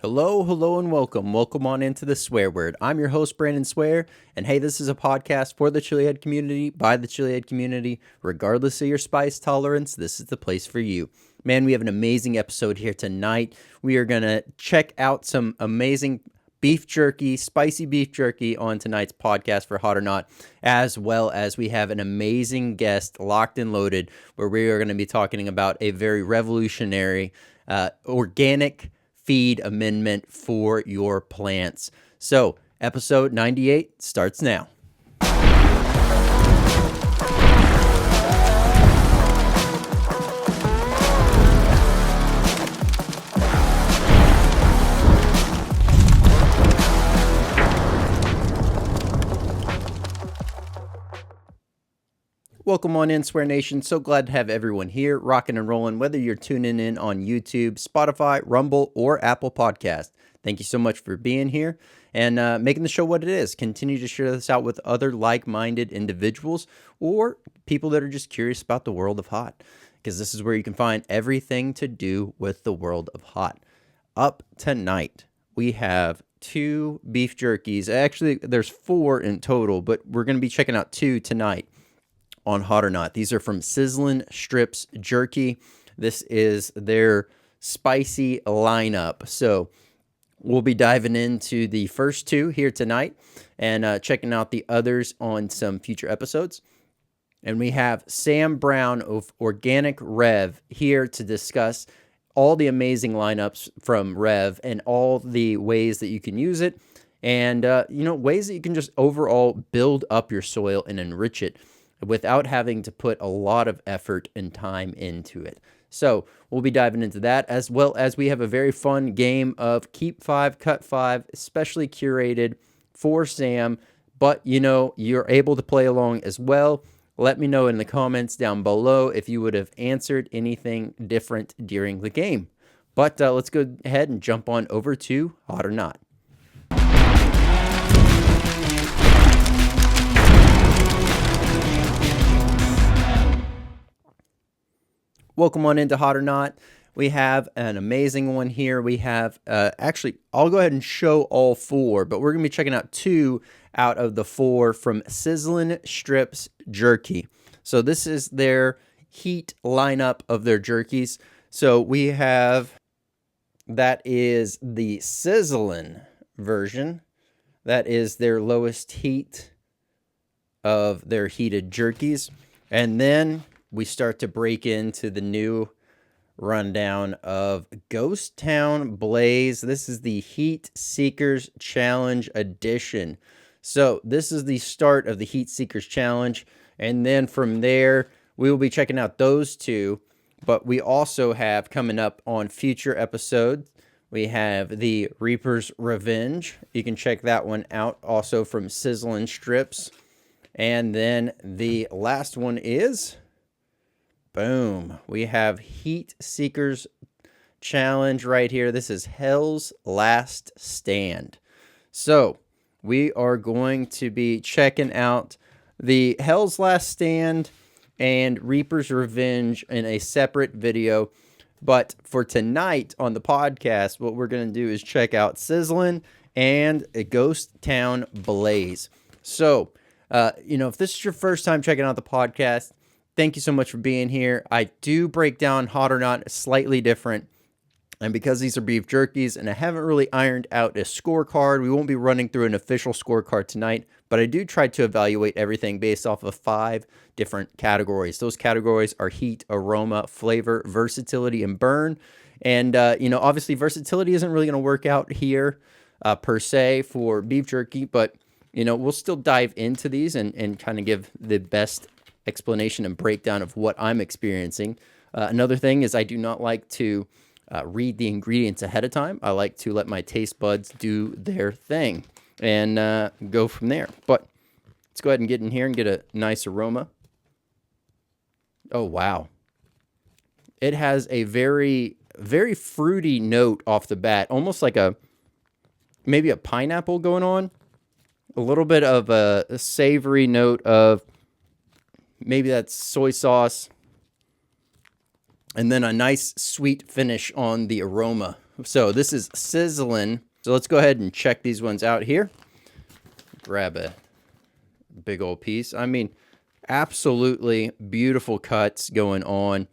Hello, hello, and welcome. Welcome on into the Swear Word. I'm your host, Brandon Swear, and hey, this is a podcast for the Chilihead community, by the Chilihead community. Regardless of your spice tolerance, this is the place for you. Man, we have an amazing episode here tonight. We are going to check out some amazing beef jerky, spicy beef jerky on tonight's podcast for Hot or Not, as well as we have an amazing guest locked and loaded where we are going to be talking about a very revolutionary organic feed amendment for your plants. So, episode 98 starts now. Welcome on in, Swear Nation. So glad to have everyone here, rocking and rolling, whether you're tuning in on YouTube, Spotify, Rumble, or Apple Podcast. Thank you so much for being here and making the show what it is. Continue to share this out with other like-minded individuals or people that are just curious about the world of hot, because this is where you can find everything to do with the world of hot. Up tonight, we have 2 beef jerkies. Actually, there's 4 in total, but we're going to be checking out 2 tonight on Hot or Not. These are from Sizzlin Strips Jerky. This is their spicy lineup. So we'll be diving into the first 2 here tonight and checking out the others on some future episodes. And we have Sam Brown of Organic Rev here to discuss all the amazing lineups from Rev and all the ways that you can use it and, ways that you can just overall build up your soil and enrich it without having to put a lot of effort and time into it. So we'll be diving into that, as well as we have a very fun game of Keep 5, Cut 5, especially curated for Sam, but you're able to play along as well. Let me know in the comments down below if you would have answered anything different during the game. But let's go ahead and jump on over to Hot or Not. Welcome on into Hot or Not. We have an amazing one here. We have, actually, I'll go ahead and show all 4, but we're going to be checking out 2 out of the 4 from Sizzlin Strips Jerky. So this is their heat lineup of their jerkies. So we have, that is the Sizzlin version. That is their lowest heat of their heated jerkies. And then we start to break into the new rundown of Ghost Town Blaze. This is the Heat Seekers Challenge Edition. So this is the start of the Heat Seekers Challenge. And then from there, we will be checking out those 2. But we also have coming up on future episodes, we have the Reaper's Revenge. You can check that one out also from Sizzlin Strips. And then the last one is, boom, we have Heat Seekers Challenge right here. This is Hell's Last Stand. So we are going to be checking out the Hell's Last Stand and Reaper's Revenge in a separate video. But for tonight on the podcast, what we're going to do is check out Sizzlin and a Ghost Town Blaze. So, if this is your first time checking out the podcast, thank you so much for being here. I do break down Hot or Not slightly different. And because these are beef jerkies and I haven't really ironed out a scorecard, we won't be running through an official scorecard tonight. But I do try to evaluate everything based off of 5 different categories. Those categories are heat, aroma, flavor, versatility, and burn. And, obviously versatility isn't really going to work out here per se for beef jerky. But, we'll still dive into these and kind of give the best explanation and breakdown of what I'm experiencing. Another thing is I do not like to read the ingredients ahead of time. I like to let my taste buds do their thing and go from there. But let's go ahead and get in here and get a nice aroma. Oh, wow. It has a very, very fruity note off the bat, almost like maybe a pineapple going on. A little bit of a savory note of maybe that's soy sauce. And then a nice sweet finish on the aroma So this is Sizzlin. So let's go ahead and check these ones out here. Grab a big old piece. I mean, absolutely beautiful cuts going on.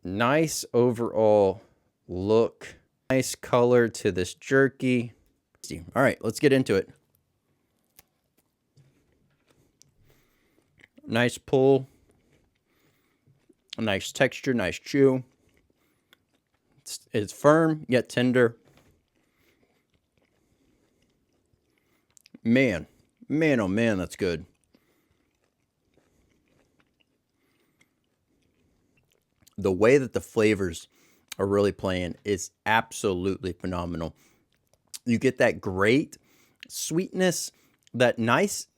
Nice overall look. Nice color to this jerky. All right, let's get into it. Nice pull. Nice texture, nice chew. It's firm yet tender. Man, oh man, that's good. The way that the flavors are really playing is absolutely phenomenal. You get that great sweetness, that nice,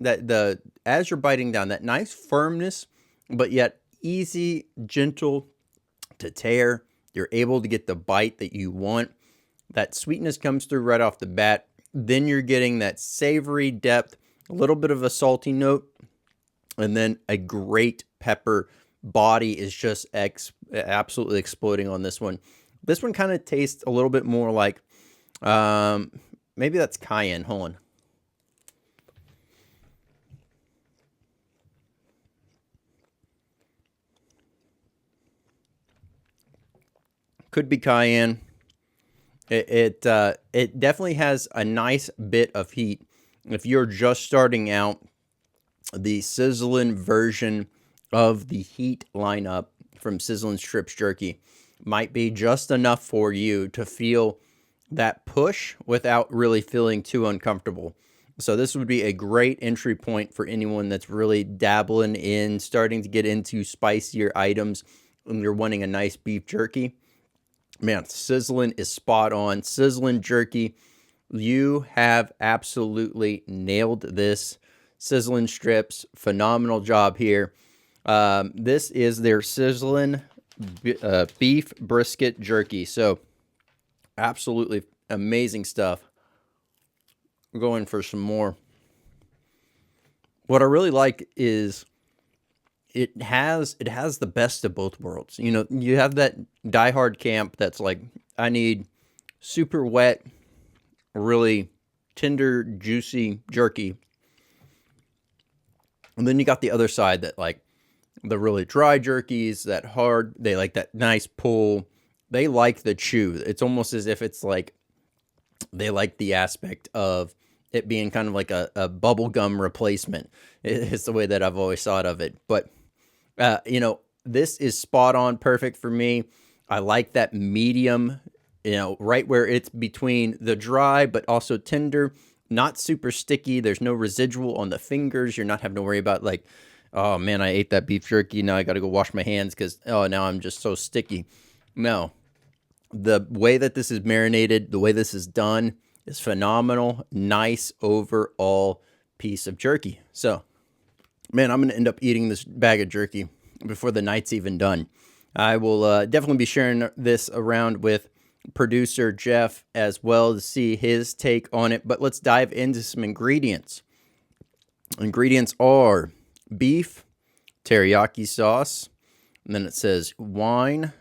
as you're biting down, that nice firmness, but yet easy, gentle to tear. You're able to get the bite that you want. That sweetness comes through right off the bat. Then you're getting that savory depth, a little bit of a salty note, and then a great pepper body is just absolutely exploding on this one. This one kind of tastes a little bit more like, maybe that's cayenne. Hold on. Could be cayenne. It definitely has a nice bit of heat. If you're just starting out, the Sizzlin version of the heat lineup from Sizzlin Strips Jerky might be just enough for you to feel that push without really feeling too uncomfortable. So this would be a great entry point for anyone that's really dabbling in, starting to get into spicier items, and you're wanting a nice beef jerky. Man, Sizzlin is spot on. Sizzlin Jerky, you have absolutely nailed this. Sizzlin Strips, phenomenal job here. This is their Sizzlin beef brisket jerky. So, absolutely amazing stuff. We're going for some more. What I really like is it has the best of both worlds. You know, you have that diehard camp that's like, I need super wet, really tender, juicy jerky. And then you got the other side that like the really dry jerkies, that hard, they like that nice pull. They like the chew. It's almost as if it's like they like the aspect of it being kind of like a bubble gum replacement. It's the way that I've always thought of it. But you know, this is spot on, perfect for me. I like that medium, you know, right where it's between the dry but also tender, not super sticky. There's no residual on the fingers. You're not having to worry about like, oh man, I ate that beef jerky. Now I got to go wash my hands because, oh, now I'm just so sticky. No, the way that this is marinated, the way this is done is phenomenal. Nice overall piece of jerky. So, man, I'm going to end up eating this bag of jerky before the night's even done. I will definitely be sharing this around with producer Jeff as well to see his take on it. But let's dive into some ingredients. Ingredients are beef, teriyaki sauce, and then it says wine,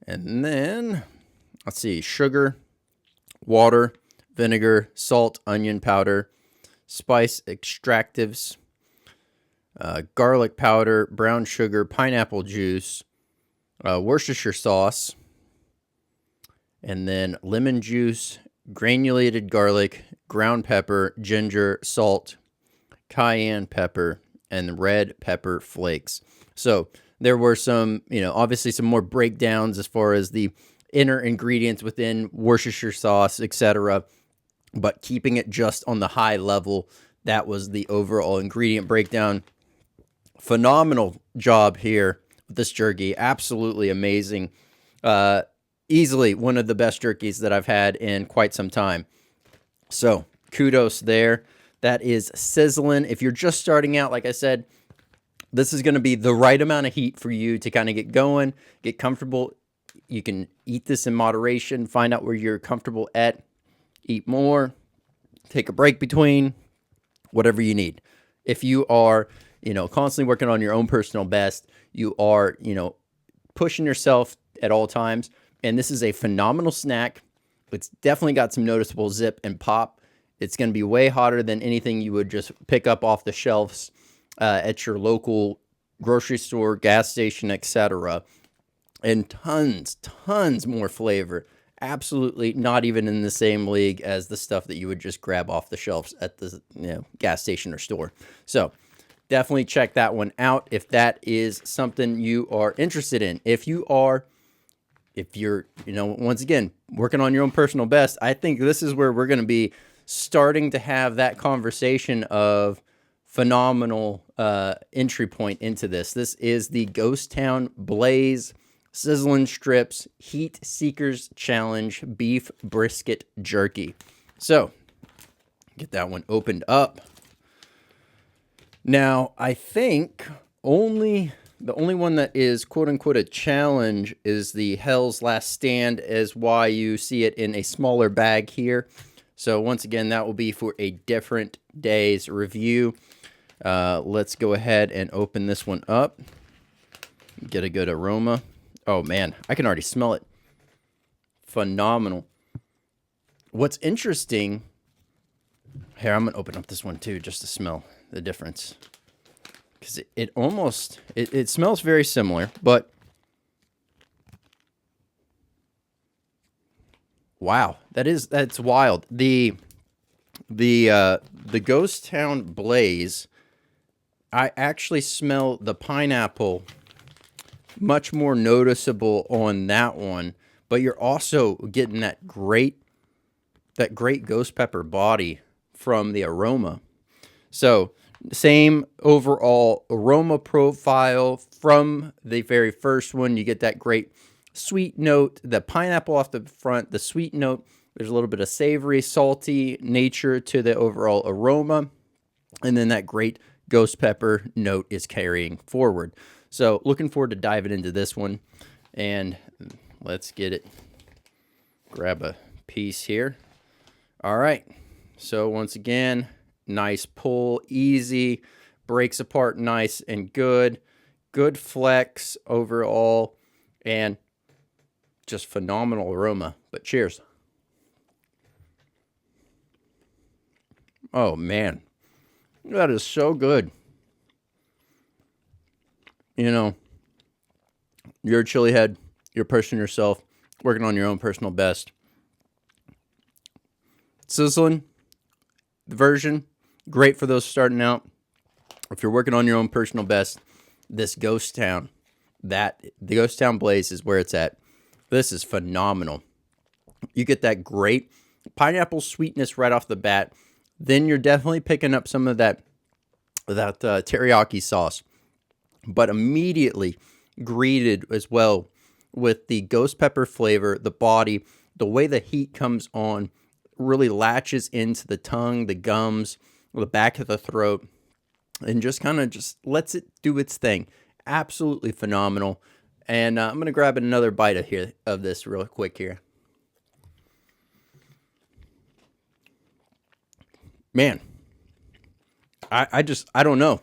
and then, let's see, sugar, water, vinegar, salt, onion powder, spice extractives, garlic powder, brown sugar, pineapple juice, Worcestershire sauce, and then lemon juice, granulated garlic, ground pepper, ginger, salt, cayenne pepper, and red pepper flakes. So there were some, you know, obviously some more breakdowns as far as the inner ingredients within Worcestershire sauce, etc. But keeping it just on the high level, that was the overall ingredient breakdown. Phenomenal job here with this jerky. Absolutely amazing. Easily one of the best jerkies that I've had in quite some time. So kudos there. That is Sizzlin. If you're just starting out, like I said, this is going to be the right amount of heat for you to kind of get going, get comfortable. You can eat this in moderation, find out where you're comfortable at, eat more, take a break between, whatever you need. If you are, you know, constantly working on your own personal best, you are, you know, pushing yourself at all times, and this is a phenomenal snack It's definitely got some noticeable zip and pop. It's going to be way hotter than anything you would just pick up off the shelves at your local grocery store, gas station, etc. And tons more flavor. Absolutely not even in the same league as the stuff that you would just grab off the shelves at the gas station or store. So definitely check that one out if that is something you are interested in. If you're, once again, working on your own personal best, I think this is where we're going to be starting to have that conversation of phenomenal entry point into this. This is the Ghost Town Blaze Sizzlin Strips Heat Seekers Challenge Beef Brisket Jerky. So, get that one opened up. Now, I think the only one that is quote-unquote a challenge is the Hell's Last Stand, is why you see it in a smaller bag here. So, once again, that will be for a different day's review. Let's go ahead and open this one up. Get a good aroma. Oh, man, I can already smell it. Phenomenal. What's interesting... Here, I'm going to open up this one, too, just to smell the difference. Because it smells very similar, but... Wow, that's wild. The Ghost Town Blaze, I actually smell the pineapple much more noticeable on that one, but you're also getting that great ghost pepper body from the aroma. So same overall aroma profile from the very first one. You get that great sweet note, the pineapple off the front, the sweet note. There's a little bit of savory, salty nature to the overall aroma, and then that great ghost pepper note is carrying forward. So looking forward to diving into this one, and let's get it. Grab a piece here. All right. So once again, nice pull, easy, breaks apart nice and good. Good flex overall, and just phenomenal aroma. But cheers. Oh, man. That is so good. You're a chili head. You're pushing yourself, working on your own personal best. Sizzlin version, great for those starting out. If you're working on your own personal best, this Ghost Town, the Ghost Town Blaze is where it's at. This is phenomenal. You get that great pineapple sweetness right off the bat. Then you're definitely picking up some of that teriyaki sauce, but immediately greeted as well with the ghost pepper flavor, the body, the way the heat comes on, really latches into the tongue, the gums, the back of the throat, and just kind of just lets it do its thing. Absolutely phenomenal. And I'm going to grab another bite of this real quick here. Man, I don't know.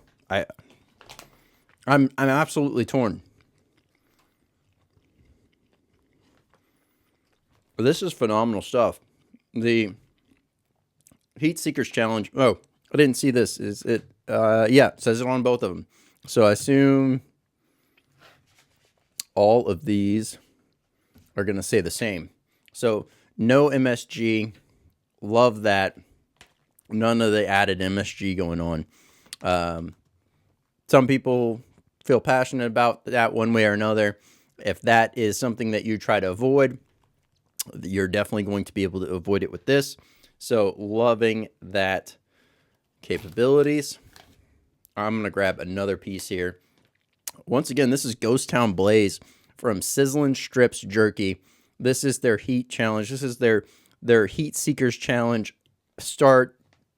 I'm absolutely torn. This is phenomenal stuff. The Heat Seekers Challenge. Oh, I didn't see this. Is it? Yeah, it says it on both of them. So I assume all of these are going to say the same. So no MSG. Love that. None of the added MSG going on. Some people feel passionate about that one way or another. If that is something that you try to avoid, you're definitely going to be able to avoid it with this. So loving that capabilities. I'm going to grab another piece here. Once again, this is Ghost Town Blaze from Sizzlin Strips Jerky. This is their heat challenge. This is their Heat Seekers Challenge start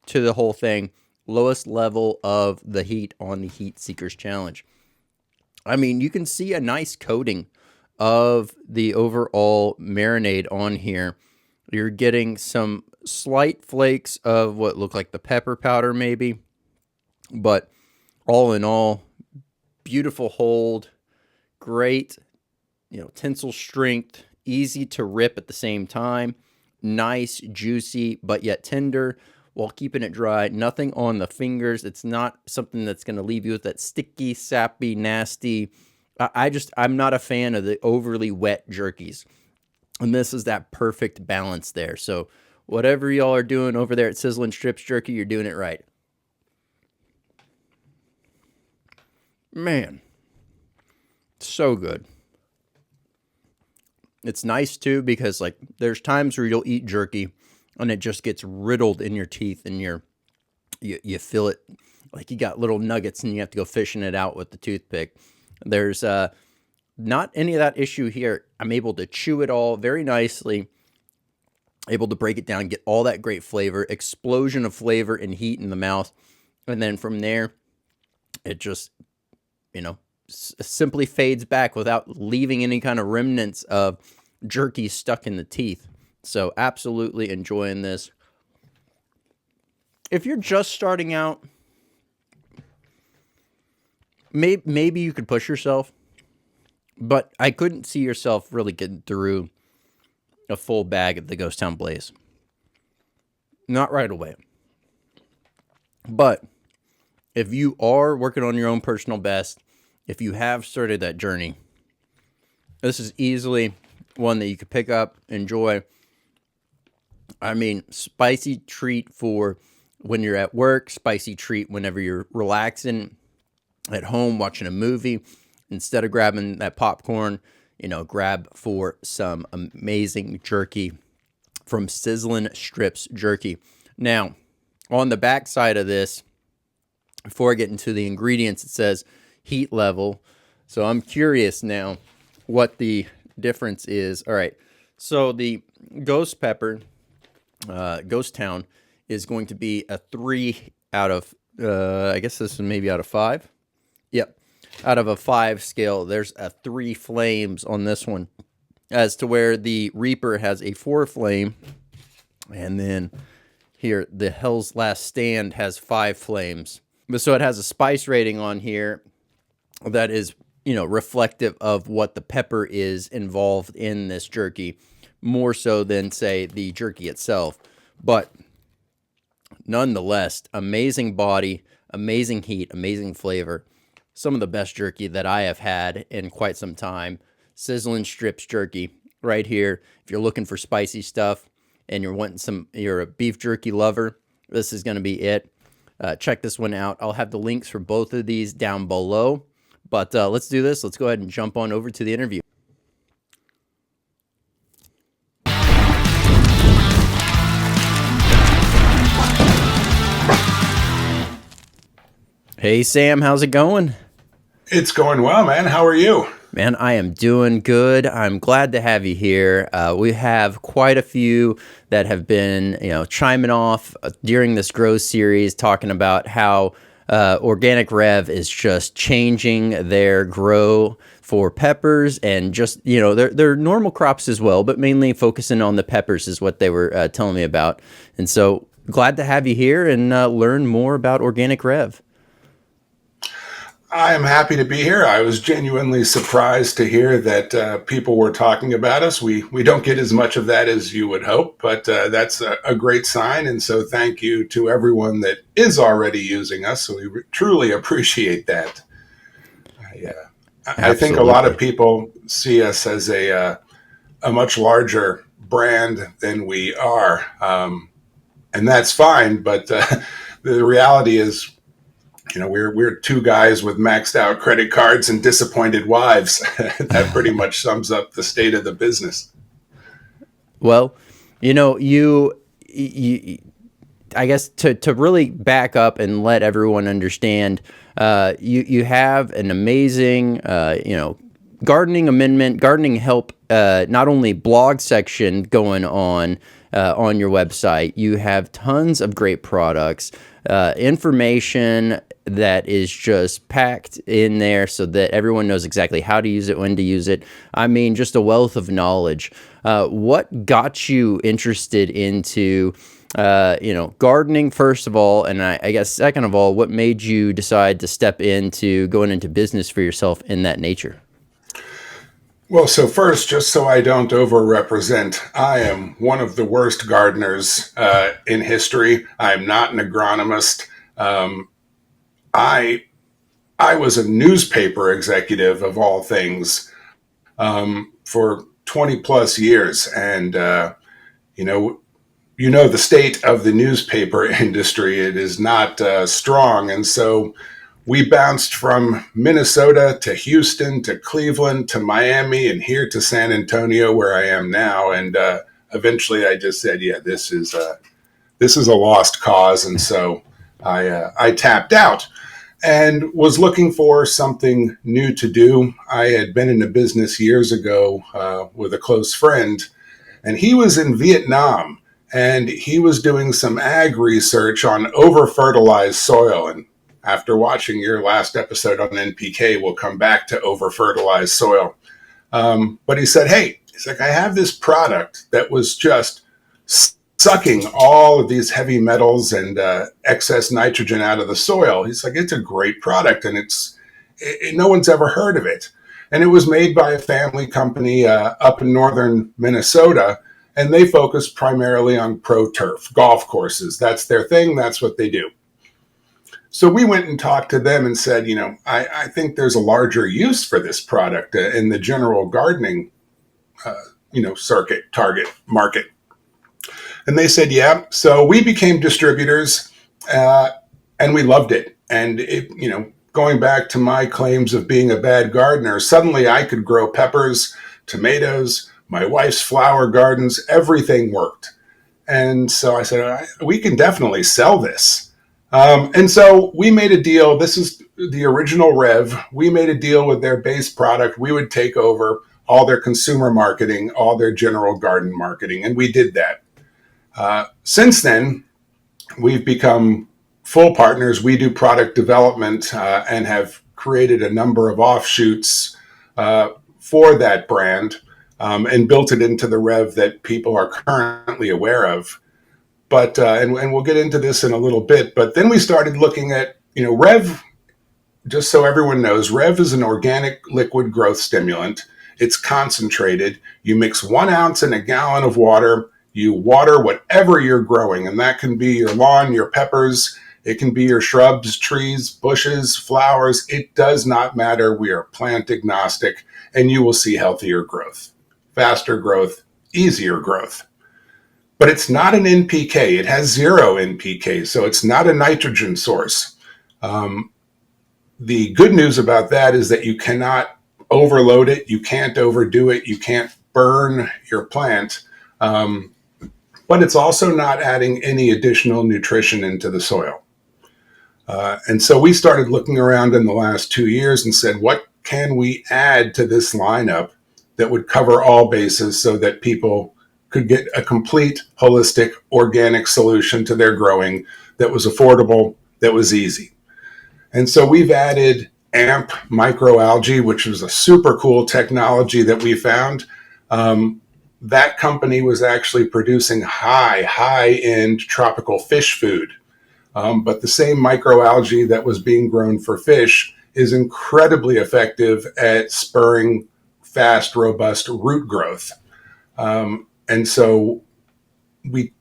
to the whole thing. Lowest level of the heat on the Heat Seekers Challenge. I mean, you can see a nice coating of the overall marinade on here. You're getting some slight flakes of what look like the pepper powder maybe, but all in all, beautiful hold, great, tensile strength, easy to rip at the same time, nice, juicy, but yet tender while keeping it dry. Nothing on the fingers. It's not something that's going to leave you with that sticky, sappy, nasty. I'm not a fan of the overly wet jerkies. And this is that perfect balance there. So whatever y'all are doing over there at Sizzlin Strips Jerky, you're doing it right. Man, so good. It's nice too because like there's times where you'll eat jerky and it just gets riddled in your teeth and you feel it like you got little nuggets and you have to go fishing it out with the toothpick. There's not any of that issue here. I'm able to chew it all very nicely, able to break it down, get all that great flavor, explosion of flavor and heat in the mouth. And then from there, it just, simply fades back without leaving any kind of remnants of jerky stuck in the teeth. So absolutely enjoying this. If you're just starting out, maybe you could push yourself, but I couldn't see yourself really getting through a full bag of the Ghost Town Blaze. Not right away. But if you are working on your own personal best, if you have started that journey, this is easily one that you could pick up, enjoy. I mean, spicy treat for when you're at work, spicy treat whenever you're relaxing at home watching a movie. Instead of grabbing that popcorn, grab for some amazing jerky from Sizzlin Strips Jerky. Now, on the back side of this, before I get into the ingredients, it says heat level. So I'm curious now what the difference is. All right. So the Ghost Pepper, Ghost Town, is going to be a 3 out of, I guess this is maybe out of 5. Yep. Out of a 5 scale, there's a 3 flames on this one, as to where the Reaper has a 4 flame. And then here, the Hell's Last Stand has 5 flames. But so it has a spice rating on here that is, reflective of what the pepper is involved in this jerky, more so than, say, the jerky itself. But nonetheless, amazing body, amazing heat, amazing flavor. Some of the best jerky that I have had in quite some time. Sizzlin Strips Jerky right here. If you're looking for spicy stuff and you're a beef jerky lover, this is going to be it. Check this one out. I'll have the links for both of these down below. But let's do this. Let's go ahead and jump on over to the interview. Hey, Sam, how's it going? It's going well, man. How are you? Man, I am doing good. I'm glad to have you here. We have quite a few that have been, chiming off during this Grow series, talking about how Organic Rev is just changing their grow for peppers and just, their normal crops as well, but mainly focusing on the peppers is what they were telling me about. And so glad to have you here and learn more about Organic Rev. I am happy to be here. I was genuinely surprised to hear that people were talking about us. We don't get as much of that as you would hope, but that's a great sign. And so thank you to everyone that is already using us. So we truly appreciate that. I think a lot of people see us as a much larger brand than we are. And that's fine. But the reality is, we're 2 guys with maxed out credit cards and disappointed wives. That pretty much sums up the state of the business. Well, you I guess to really back up and let everyone understand, you have an amazing, gardening help, not only blog section going on your website. You have tons of great products, information that is just packed in there so that everyone knows exactly how to use it, when to use it. I mean, just a wealth of knowledge. What got you interested into, gardening, first of all, and I guess second of all, what made you decide to step into going into business for yourself in that nature? Well, so first, just so I don't overrepresent, I am one of the worst gardeners in history. I am not an agronomist. Um, I I was a newspaper executive of all things for 20 plus years, and you know the state of the newspaper industry. It is not strong, and so we bounced from Minnesota to Houston to Cleveland to Miami and here to San Antonio, where I am now. And eventually, I just said, "Yeah, this is a lost cause," and so I tapped out and was looking for something new to do. I had been in a business years ago with a close friend, and he was in Vietnam, and he was doing some ag research on over fertilized soil. And after watching your last episode on NPK, we'll come back to over fertilized soil. But he said, "Hey, he's like, I have this product that was just sucking all of these heavy metals and excess nitrogen out of the soil." He's like, "It's a great product, and no one's ever heard of it." And it was made by a family company up in northern Minnesota, and they focus primarily on pro turf golf courses. That's their thing. That's what they do. So we went and talked to them and said, I think there's a larger use for this product in the general gardening, circuit target market. And they said, yeah. So we became distributors, and we loved it. And going back to my claims of being a bad gardener, suddenly I could grow peppers, tomatoes, my wife's flower gardens, everything worked. And so I said, we can definitely sell this. And so we made a deal. This is the original Rev. We made a deal with their base product. We would take over all their consumer marketing, all their general garden marketing. And we did that. Since then, we've become full partners. We do product development and have created a number of offshoots for that brand and built it into the Rev that people are currently aware of. But and we'll get into this in a little bit. But then we started looking at Rev. Just so everyone knows, Rev is an organic liquid growth stimulant. It's concentrated. You mix 1 ounce in a gallon of water. You water whatever you're growing, and that can be your lawn, your peppers. It can be your shrubs, trees, bushes, flowers. It does not matter. We are plant agnostic, and you will see healthier growth, faster growth, easier growth. But it's not an NPK. It has 0 NPK, so it's not a nitrogen source. The good news about that is that you cannot overload it. You can't overdo it. You can't burn your plant. But it's also not adding any additional nutrition into the soil. And so we started looking around in the last 2 years and said, what can we add to this lineup that would cover all bases so that people could get a complete, holistic, organic solution to their growing that was affordable, that was easy. And so we've added AMP microalgae, which was a super cool technology that we found. That company was actually producing high-end tropical fish food. But the same microalgae that was being grown for fish is incredibly effective at spurring fast, robust root growth. And so we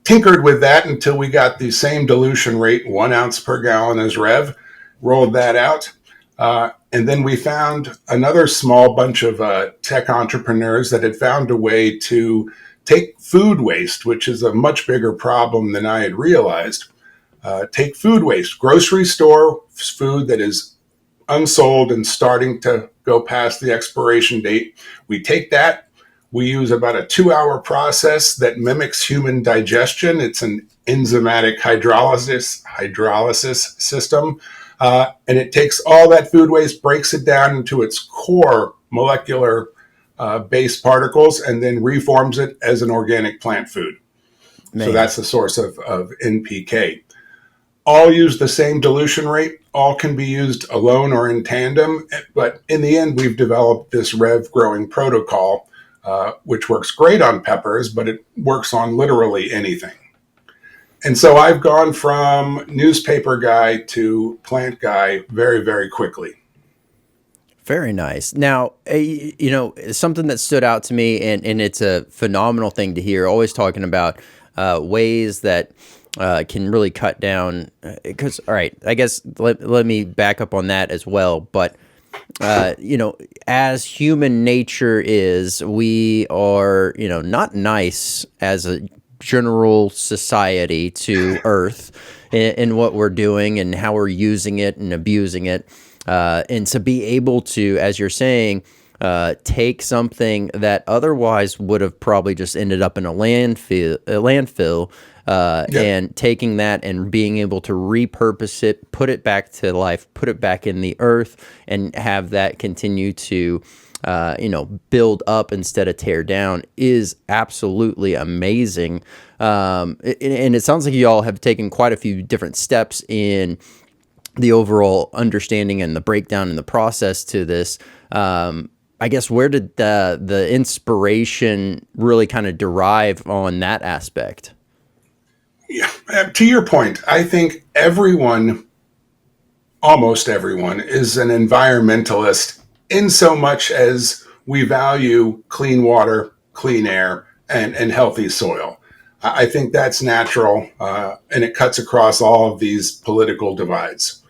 tinkered with that until we got the same dilution rate, 1 ounce per gallon as Rev, rolled that out. And then we found another small bunch of tech entrepreneurs that had found a way to take food waste, which is a much bigger problem than I had realized. Take food waste, grocery store food that is unsold and starting to go past the expiration date. We take that. We use about a 2-hour process that mimics human digestion. It's an enzymatic hydrolysis system. And it takes all that food waste, breaks it down into its core molecular base particles, and then reforms it as an organic plant food. Man. So that's the source of NPK. All use the same dilution rate. All can be used alone or in tandem. But in the end, we've developed this Rev growing protocol, which works great on peppers, but it works on literally anything. And so I've gone from newspaper guy to plant guy very, very quickly. Very nice. Now, something that stood out to me, and it's a phenomenal thing to hear, always talking about ways that can really cut down. Because, all right, I guess let me back up on that as well. But, as human nature is, we are, not nice as a general society to Earth in what we're doing and how we're using it and abusing it. And to be able to, as you're saying, take something that otherwise would have probably just ended up in a landfill, and taking that and being able to repurpose it, put it back to life, put it back in the earth, and have that continue to, build up instead of tear down is absolutely amazing. And it sounds like you all have taken quite a few different steps in the overall understanding and the breakdown and the process to this. I guess where did the inspiration really kind of derive on that aspect? Yeah, to your point, I think almost everyone, is an environmentalist in so much as we value clean water, clean air, and healthy soil. I think that's natural, and it cuts across all of these political divides.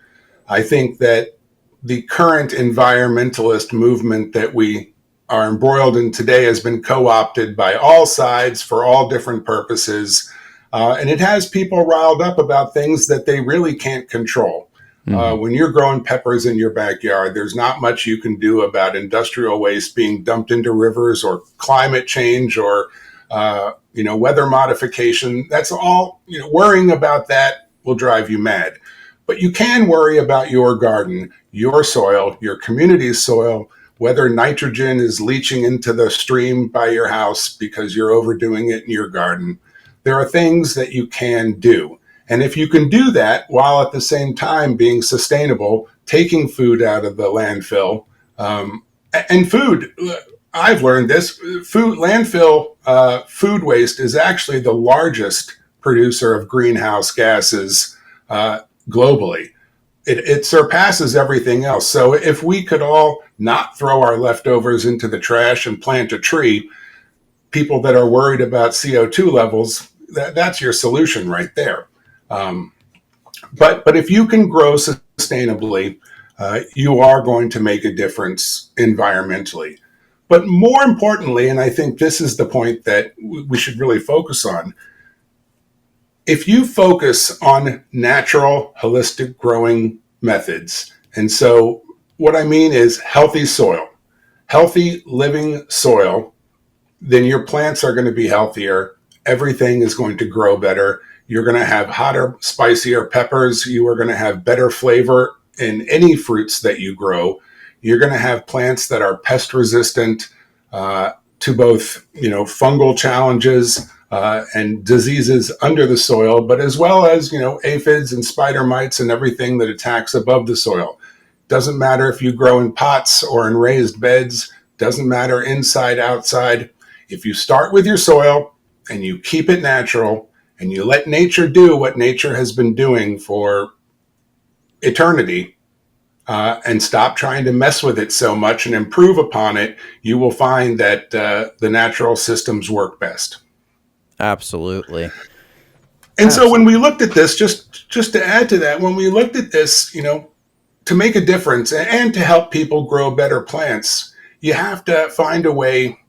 I think that the current environmentalist movement that we are embroiled in today has been co-opted by all sides for all different purposes. And it has people riled up about things that they really can't control. When you're growing peppers in your backyard, there's not much you can do about industrial waste being dumped into rivers or climate change or, weather modification. That's all, worrying about that will drive you mad. But you can worry about your garden, your soil, your community's soil, whether nitrogen is leaching into the stream by your house because you're overdoing it in your garden. There are things that you can do. And if you can do that while at the same time being sustainable, taking food out of the landfill, and food, I've learned this, landfill food waste is actually the largest producer of greenhouse gases globally. It surpasses everything else. So if we could all not throw our leftovers into the trash and plant a tree, people that are worried about CO2 levels, that's your solution right there. But if you can grow sustainably, you are going to make a difference environmentally. But more importantly, and I think this is the point that we should really focus on, if you focus on natural, holistic growing methods, and so what I mean is healthy soil, healthy living soil, then your plants are going to be healthier. Everything is going to grow better. You're going to have hotter, spicier peppers. You are going to have better flavor in any fruits that you grow. You're going to have plants that are pest resistant to both, fungal challenges and diseases under the soil, but as well as, aphids and spider mites and everything that attacks above the soil. Doesn't matter if you grow in pots or in raised beds. Doesn't matter inside, outside. If you start with your soil and you keep it natural and you let nature do what nature has been doing for eternity, and stop trying to mess with it so much and improve upon it, you will find that the natural systems work best. Absolutely. And so when we looked at this, just to add to that, when we looked at this, to make a difference and to help people grow better plants, you have to find a way.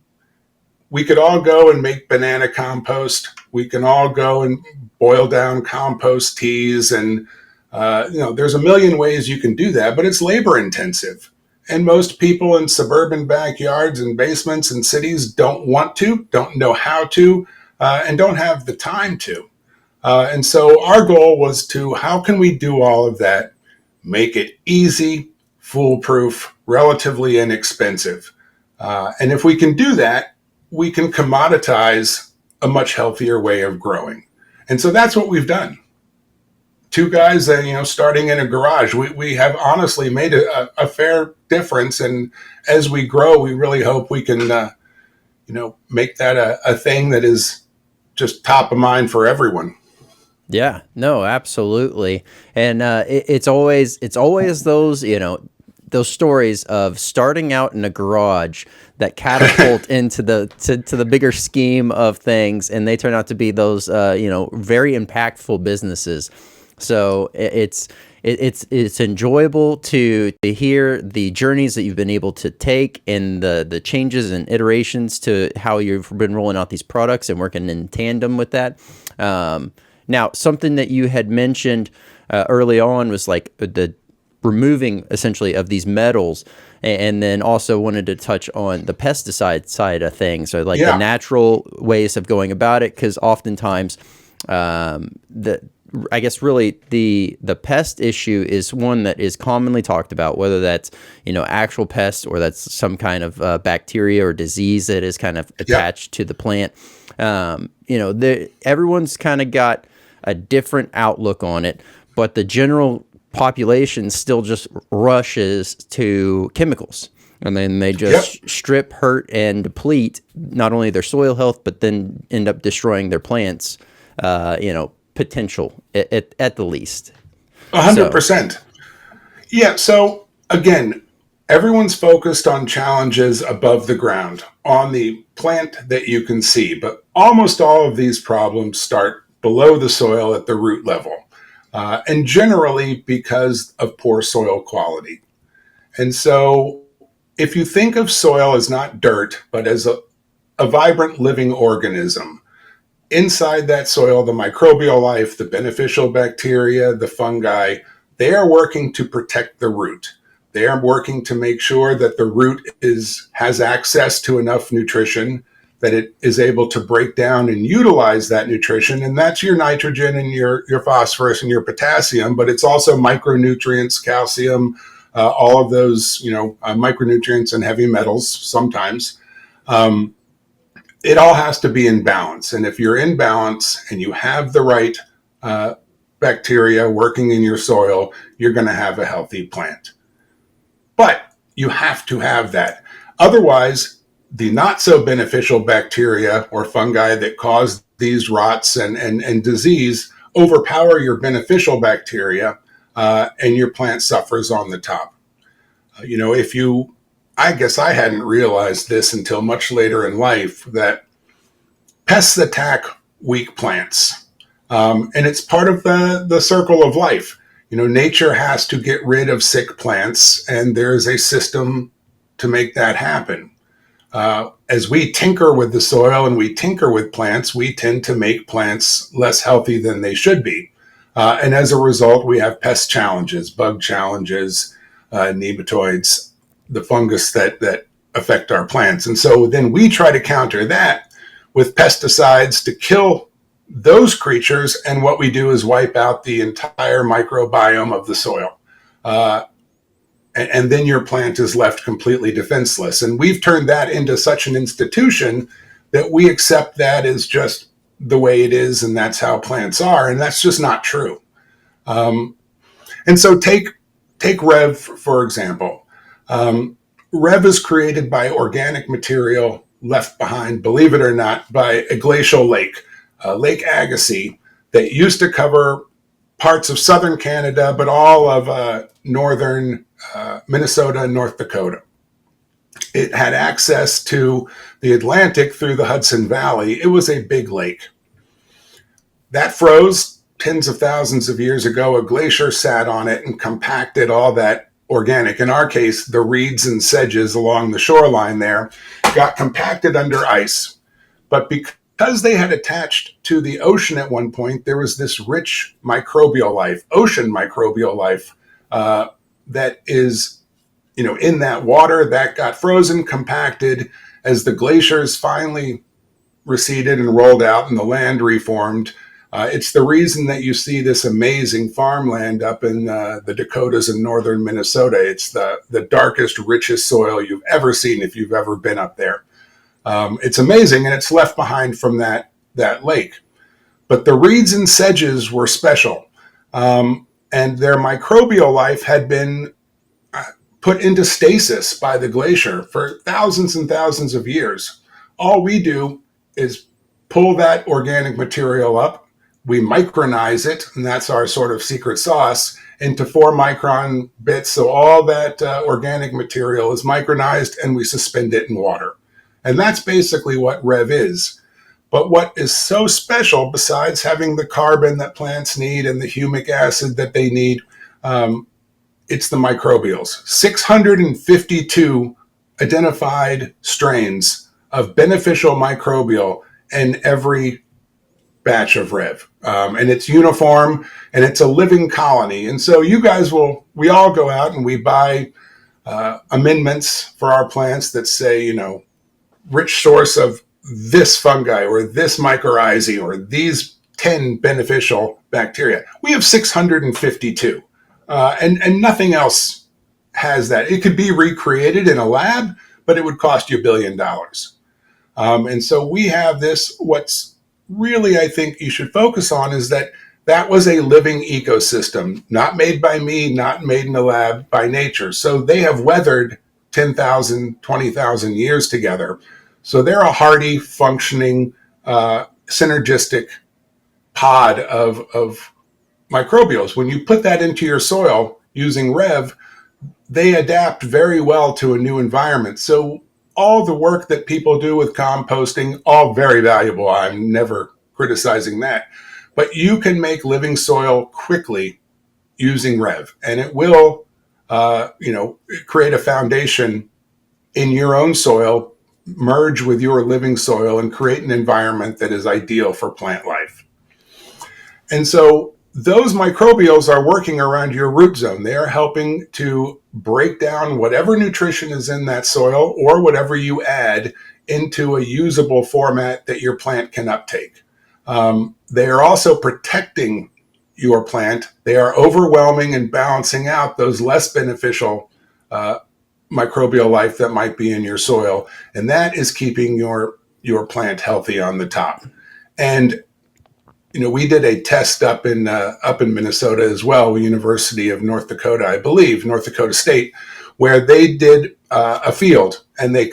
We could all go and make banana compost. We can all go and boil down compost teas. And, there's a million ways you can do that, but it's labor intensive. And most people in suburban backyards and basements and cities don't want to, don't know how to, and don't have the time to. And so our goal was to, how can we do all of that, make it easy, foolproof, relatively inexpensive. And if we can do that, we can commoditize a much healthier way of growing. And so that's what we've done. Two guys, starting in a garage, we have honestly made a fair difference. And as we grow, we really hope we can, make that a thing that is just top of mind for everyone. Yeah, no, absolutely. And it's always those, those stories of starting out in a garage that catapult into to the bigger scheme of things, and they turn out to be those very impactful businesses. So it's enjoyable to hear the journeys that you've been able to take, and the changes and iterations to how you've been rolling out these products and working in tandem with that. Now, something that you had mentioned early on was like the removing essentially of these metals, and then also wanted to touch on the pesticide side of things, or like the natural ways of going about it, because oftentimes I guess really the pest issue is one that is commonly talked about, whether that's actual pests or that's some kind of bacteria or disease that is kind of attached to the plant. Everyone's kind of got a different outlook on it, but the general population still just rushes to chemicals, and then they just strip, hurt, and deplete not only their soil health, but then end up destroying their plants, potential at the least. 100%. Yeah. So again, everyone's focused on challenges above the ground, on the plant that you can see, but almost all of these problems start below the soil at the root level, and generally because of poor soil quality. And so if you think of soil as not dirt, but as a vibrant living organism, inside that soil, the microbial life, the beneficial bacteria, the fungi, they are working to protect the root. They are working to make sure that the root has access to enough nutrition, that it is able to break down and utilize that nutrition. And that's your nitrogen and your phosphorus and your potassium, but it's also micronutrients, calcium, all of those, micronutrients and heavy metals sometimes. It all has to be in balance. And if you're in balance and you have the right bacteria working in your soil, you're going to have a healthy plant. But you have to have that. Otherwise, the not so beneficial bacteria or fungi that cause these rots and disease overpower your beneficial bacteria, and your plant suffers on the top. I guess I hadn't realized this until much later in life, that pests attack weak plants. And it's part of the circle of life. Nature has to get rid of sick plants, and there's a system to make that happen. As we tinker with the soil and we tinker with plants, we tend to make plants less healthy than they should be. And as a result, we have pest challenges, bug challenges, nematoids, the fungus that affect our plants. And so then we try to counter that with pesticides to kill those creatures. And what we do is wipe out the entire microbiome of the soil. And then your plant is left completely defenseless. And we've turned that into such an institution that we accept that as just the way it is, and that's how plants are. And that's just not true. And so take Rev, for example. Rev is created by organic material left behind, believe it or not, by a glacial lake, Lake Agassiz, that used to cover parts of southern Canada, but all of northern Minnesota and North Dakota. It had access to the Atlantic through the Hudson Valley. It was a big lake. That froze tens of thousands of years ago. A glacier sat on it and compacted all that organic. In our case, the reeds and sedges along the shoreline there got compacted under ice. But because they had attached to the ocean at one point, there was this rich microbial life, ocean microbial life, that is, in that water that got frozen, compacted. As the glaciers finally receded and rolled out and the land reformed, it's the reason that you see this amazing farmland up in the Dakotas and northern Minnesota. It's the darkest, richest soil you've ever seen if you've ever been up there. It's amazing, and it's left behind from that lake. But the reeds and sedges were special, and their microbial life had been put into stasis by the glacier for thousands and thousands of years. All we do is pull that organic material up, we micronize it, and that's our sort of secret sauce, into 4 micron bits. So all that organic material is micronized, and we suspend it in water. And that's basically what Rev is. But what is so special, besides having the carbon that plants need and the humic acid that they need, it's the microbials. 652 identified strains of beneficial microbial in every batch of Rev. And it's uniform, and it's a living colony. And so we all go out and we buy amendments for our plants that say, rich source of this fungi or this mycorrhizae or these 10 beneficial bacteria. We have 652, and nothing else has that. It could be recreated in a lab, but it would cost you $1 billion. And so we have this. What's really, I think you should focus on is that was a living ecosystem, not made by me, not made in a lab, by nature. So they have weathered 10,000, 20,000 years together. So they're a hardy, functioning, synergistic pod of microbials. When you put that into your soil using Rev, they adapt very well to a new environment. So all the work that people do with composting, all very valuable. I'm never criticizing that. But you can make living soil quickly using Rev, and it will, create a foundation in your own soil, merge with your living soil, and create an environment that is ideal for plant life. And so those microbials are working around your root zone. They are helping to break down whatever nutrition is in that soil or whatever you add into a usable format that your plant can uptake. They are also protecting your plant. They are overwhelming and balancing out those less beneficial microbial life that might be in your soil, and that is keeping your plant healthy on the top. And we did a test up in Minnesota as well, University of North Dakota, I believe, North Dakota State, where they did a field, and they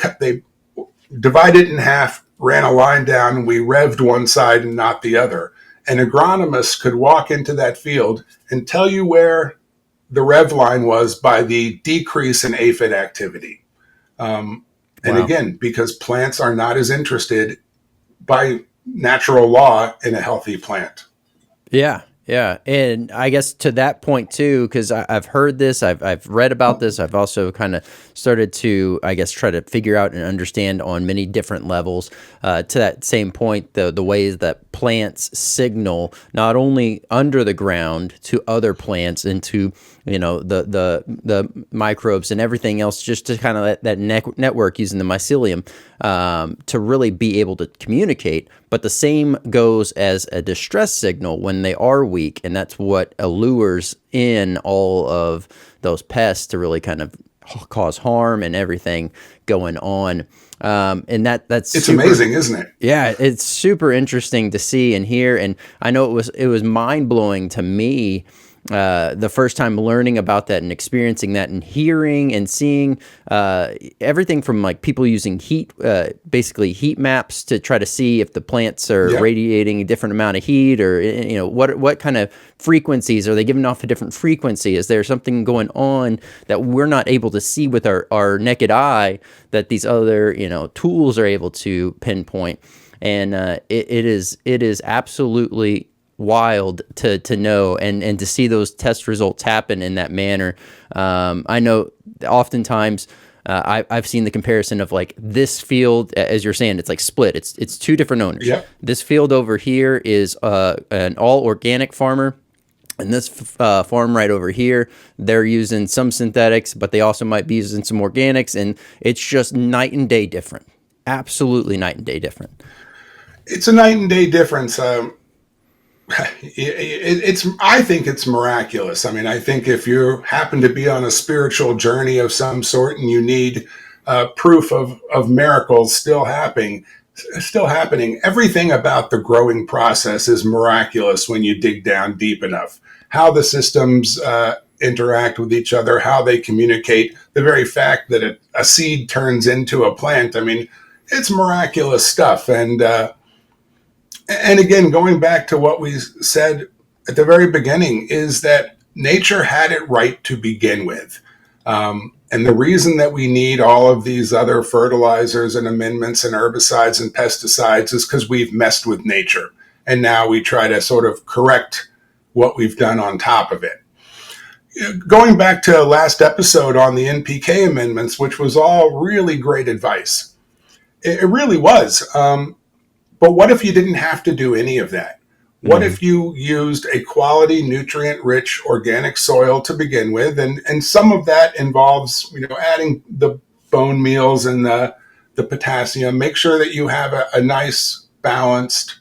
divided it in half, ran a line down, and we revved one side and not the other. An agronomist could walk into that field and tell you where the rev line was by the decrease in aphid activity. And again, because plants are not as interested by natural law in a healthy plant. Yeah. And I guess to that point too, because I've heard this, I've read about this. I've also kind of started to, I guess, try to figure out and understand on many different levels to that same point, the ways that plants signal not only under the ground to other plants and to the microbes and everything else, just to kind of that network using the mycelium to really be able to communicate. But the same goes as a distress signal when they are weak, and that's what allures in all of those pests to really kind of cause harm and everything going on. And that's it's amazing, isn't it? Yeah, it's super interesting to see and hear. And I know it was mind blowing to me the first time learning about that and experiencing that and hearing and seeing everything from like people using basically heat maps to try to see if the plants are radiating a different amount of heat, or what kind of frequencies are they giving off a different frequency? Is there something going on that we're not able to see with our naked eye that these other tools are able to pinpoint? And it is absolutely wild to know and to see those test results happen in that manner. I know oftentimes I've seen the comparison of like this field, as you're saying, it's like split. It's two different owners. Yep. This field over here is an all organic farmer. And this farm right over here, they're using some synthetics, but they also might be using some organics. And it's just night and day different. Absolutely night and day different. It's a night and day difference. I think it's miraculous. I mean, I think if you happen to be on a spiritual journey of some sort and you need proof of miracles still happening, everything about the growing process is miraculous when you dig down deep enough. How the systems interact with each other, how they communicate, the very fact that a seed turns into a plant. I mean, it's miraculous stuff. And again, going back to what we said at the very beginning, is that nature had it right to begin with. And the reason that we need all of these other fertilizers and amendments and herbicides and pesticides is because we've messed with nature. And now we try to sort of correct what we've done on top of it. Going back to last episode on the NPK amendments, which was all really great advice. It really was. But what if you didn't have to do any of that? What if you used a quality, nutrient-rich organic soil to begin with, and some of that involves, adding the bone meals and the potassium. Make sure that you have a nice, balanced,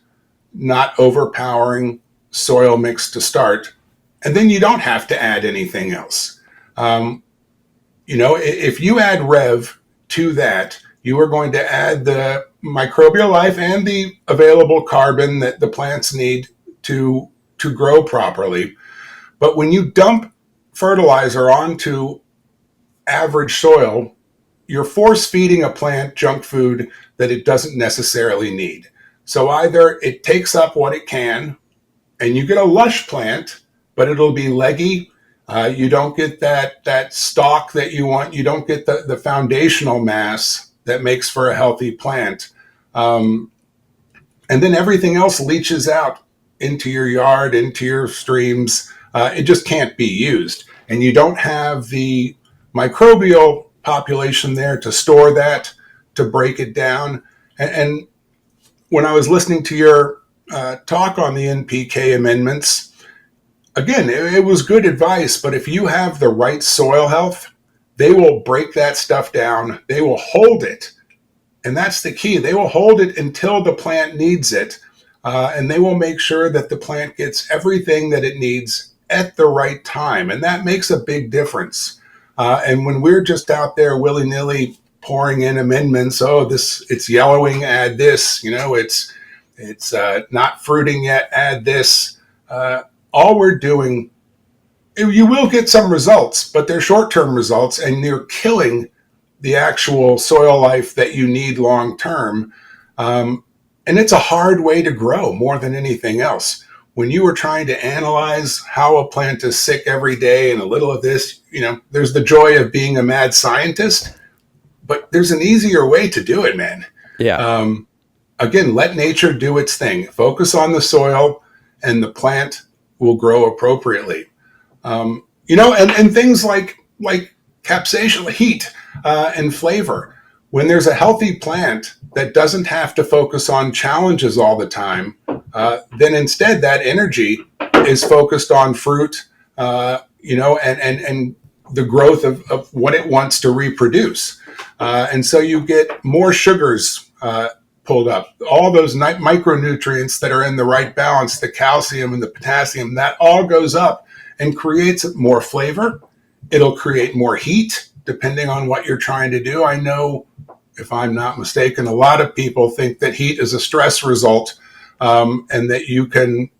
not overpowering soil mix to start, and then you don't have to add anything else. If you add Rev to that, you are going to add the microbial life and the available carbon that the plants need to grow properly. But when you dump fertilizer onto average soil, you're force feeding a plant junk food that it doesn't necessarily need. So either it takes up what it can and you get a lush plant, but it'll be leggy. You don't get that stalk that you want. You don't get the foundational mass that makes for a healthy plant. And then everything else leaches out into your yard, into your streams. It just can't be used. And you don't have the microbial population there to store that, to break it down. And when I was listening to your talk on the NPK amendments, again, it was good advice, but if you have the right soil health, they will break that stuff down. They will hold it. And that's the key. They will hold it until the plant needs it. And they will make sure that the plant gets everything that it needs at the right time. And that makes a big difference. And when we're just out there willy-nilly pouring in amendments, it's yellowing, add this, it's not fruiting yet, add this. All we're doing, you will get some results, but they're short-term results, and you're killing the actual soil life that you need long-term. And it's a hard way to grow more than anything else. When you were trying to analyze how a plant is sick every day and a little of this, there's the joy of being a mad scientist, but there's an easier way to do it, man. Yeah. Again, let nature do its thing. Focus on the soil and the plant will grow appropriately. And things like capsaicin, heat, and flavor. When there's a healthy plant that doesn't have to focus on challenges all the time, then instead that energy is focused on fruit, and the growth of what it wants to reproduce. And so you get more sugars pulled up. All those micronutrients that are in the right balance, the calcium and the potassium, that all goes up and creates more flavor. It'll create more heat, depending on what you're trying to do. I know, if I'm not mistaken, a lot of people think that heat is a stress result, and that you can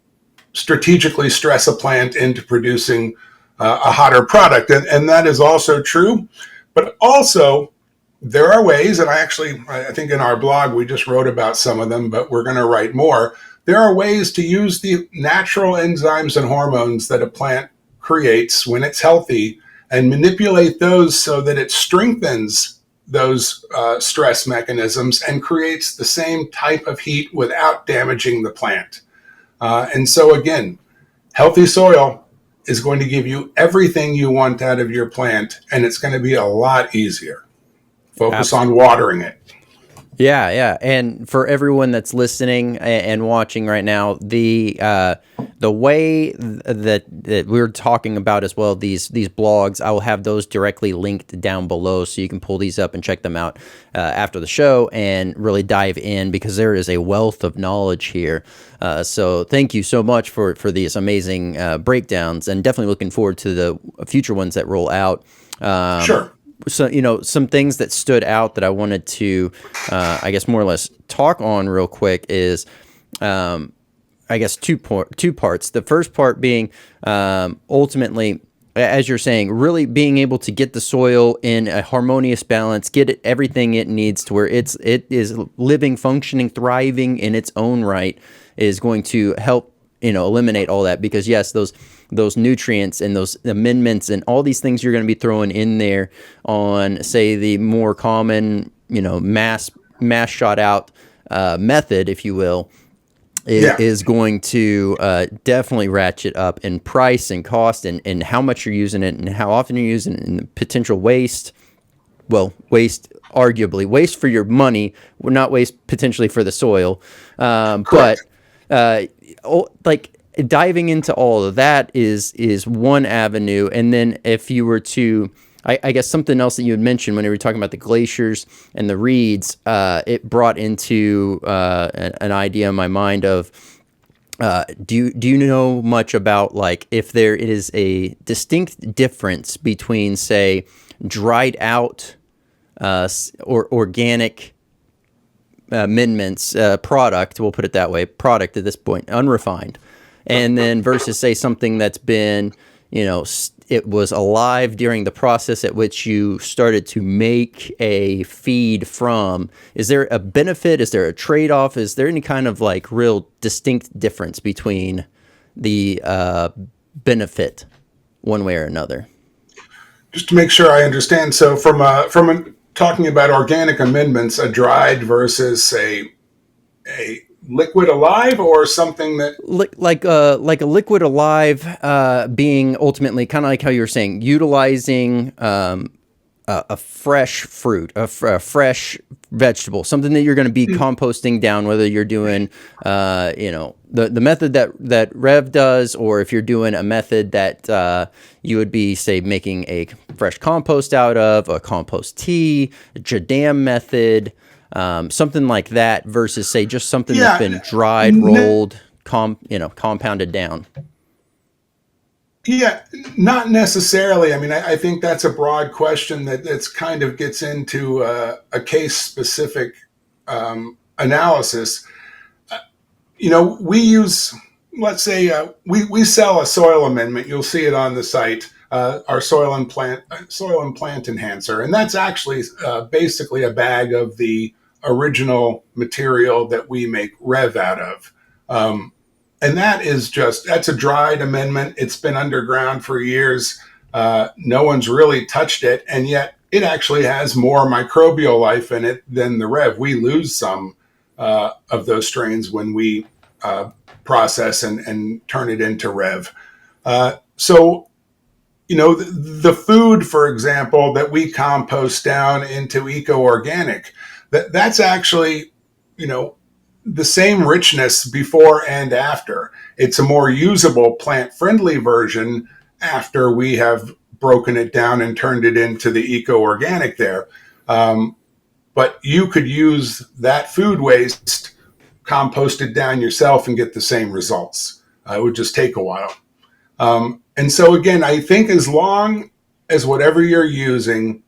strategically stress a plant into producing a hotter product. And that is also true. But also, there are ways, and I think in our blog we just wrote about some of them, but we're going to write more. There are ways to use the natural enzymes and hormones that a plant creates when it's healthy and manipulate those so that it strengthens those stress mechanisms and creates the same type of heat without damaging the plant. And so again, healthy soil is going to give you everything you want out of your plant, and it's going to be a lot easier. Focus on watering it. Yeah. And for everyone that's listening and watching right now, the way that we're talking about as well, these blogs, I will have those directly linked down below, so you can pull these up and check them out after the show and really dive in, because there is a wealth of knowledge here. So thank you so much for these amazing breakdowns, and definitely looking forward to the future ones that roll out. Sure. So, some things that stood out that I wanted to, I guess, more or less talk on real quick is, I guess, two parts. The first part being, ultimately, as you're saying, really being able to get the soil in a harmonious balance, get it everything it needs to where it is living, functioning, thriving in its own right, is going to help eliminate all that, because yes, those nutrients and those amendments and all these things you're going to be throwing in there on, say, the more common, mass shot out method, if you will, is going to definitely ratchet up in price and cost, and how much you're using it and how often you're using it, and the potential waste. Well, arguably waste for your money, not waste potentially for the soil. But like diving into all of that is one avenue. And then if you were to, I guess something else that you had mentioned when you were talking about the glaciers and the reeds, it brought into an idea in my mind of, do you know much about, like, if there is a distinct difference between, say, dried out or organic amendments, product, we'll put it that way, product at this point, unrefined, and then versus, say, something that's been, it was alive during the process at which you started to make a feed from? Is there a benefit? Is there a trade-off? Is there any kind of like real distinct difference between the benefit one way or another? Just to make sure I understand, so from talking about organic amendments, a dried versus a liquid alive, or something that like a liquid alive, being ultimately kind of like how you were saying, utilizing a fresh fruit, a fresh vegetable, something that you're going to be composting down, whether you're doing, the method that Rev does, or if you're doing a method that you would be, say, making a fresh compost out of, a compost tea, a Jadam method, something like that, versus, say, just something that's been dried, rolled, compounded down. Yeah, not necessarily. I mean, I think that's a broad question that's kind of gets into a case-specific analysis. We use, let's say, we sell a soil amendment. You'll see it on the site, our soil and plant enhancer, and that's actually basically a bag of the original material that we make Rev out of. And that's a dried amendment. It's been underground for years. No one's really touched it. And yet it actually has more microbial life in it than the Rev. We lose some of those strains when we process and turn it into Rev. So, the food, for example, that we compost down into eco-organic, that's actually, the same richness before and after. It's a more usable, plant-friendly version after we have broken it down and turned it into the eco-organic there. But you could use that food waste, compost it down yourself, and get the same results. It would just take a while. And so again, I think as long as whatever you're using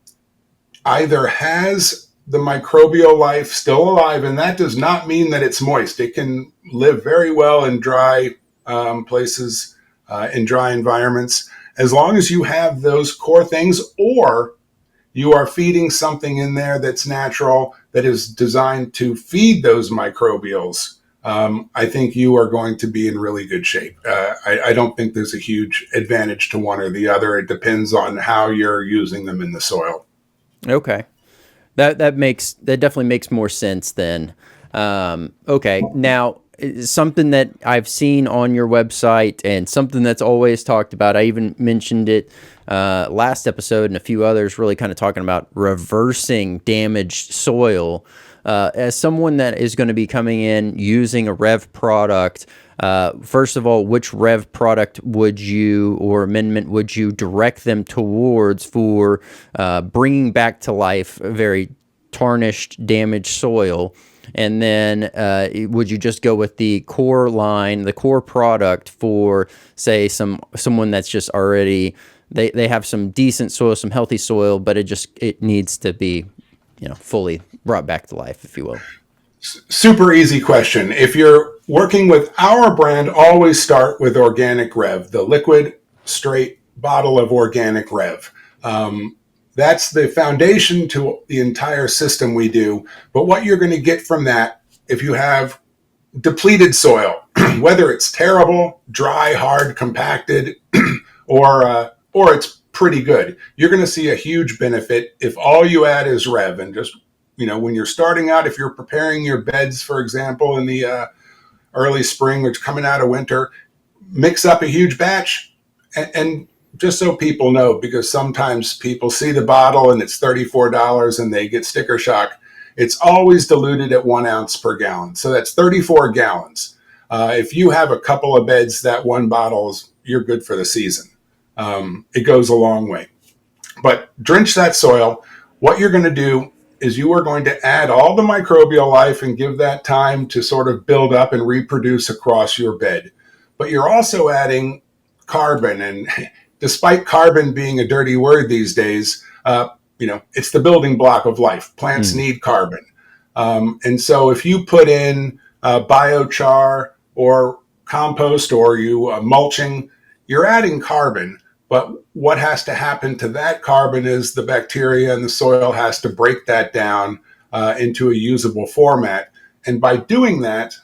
either has the microbial life still alive, and that does not mean that it's moist. It can live very well in dry places, in dry environments, as long as you have those core things, or you are feeding something in there that's natural, that is designed to feed those microbials. I think you are going to be in really good shape. I don't think there's a huge advantage to one or the other. It depends on how you're using them in the soil. Okay. That definitely makes more sense then. Okay, now something that I've seen on your website and something that's always talked about, I even mentioned it last episode and a few others, really kind of talking about reversing damaged soil. As someone that is going to be coming in using a Rev product, first of all, which Rev product would you, or amendment would you direct them towards for bringing back to life a very tarnished, damaged soil? And then would you just go with the core line, the core product for, say, someone that's just already, they have some decent soil, some healthy soil, but it needs to be, fully brought back to life, if you will? Super easy question. If you're working with our brand, always start with Organic Rev, the liquid straight bottle of Organic Rev. That's the foundation to the entire system we do. But what you're going to get from that, if you have depleted soil, whether it's terrible, dry, hard, compacted, or it's pretty good, you're going to see a huge benefit if all you add is Rev. And just, when you're starting out, if you're preparing your beds, for example, in the early spring or coming out of winter, mix up a huge batch. And just so people know, because sometimes people see the bottle and it's $34 and they get sticker shock, it's always diluted at 1 ounce per gallon. So that's 34 gallons. If you have a couple of beds, that one bottle, you're good for the season. It goes a long way. But drench that soil. What you're going to do is you are going to add all the microbial life and give that time to sort of build up and reproduce across your bed. But you're also adding carbon. And despite carbon being a dirty word these days, it's the building block of life. Plants need carbon. And so if you put in biochar or compost or you mulching, you're adding carbon. But what has to happen to that carbon is the bacteria in the soil has to break that down into a usable format. And by doing that,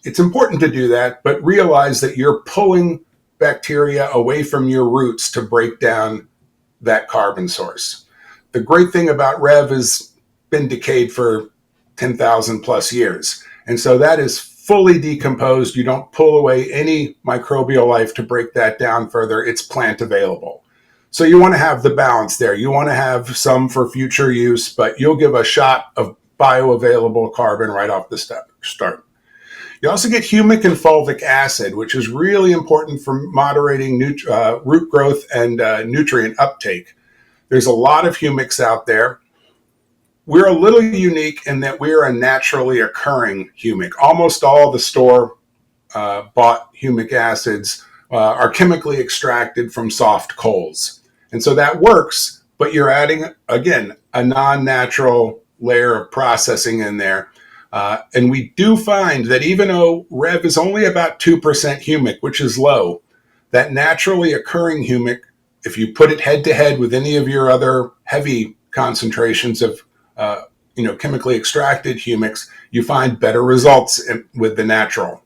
it's important to do that, but realize that you're pulling bacteria away from your roots to break down that carbon source. The great thing about Rev has been decayed for 10,000 plus years. And so that is fully decomposed. You don't pull away any microbial life to break that down further. It's plant available. So you want to have the balance there. You want to have some for future use, but you'll give a shot of bioavailable carbon right off the start. You also get humic and fulvic acid, which is really important for moderating root growth and nutrient uptake. There's a lot of humics out there. We're a little unique in that we're a naturally occurring humic. Almost all the store bought humic acids are chemically extracted from soft coals. And so that works, but you're adding, again, a non-natural layer of processing in there. And we do find that even though Rev is only about 2% humic, which is low, that naturally occurring humic, if you put it head to head with any of your other heavy concentrations of chemically extracted humics, you find better results with the natural.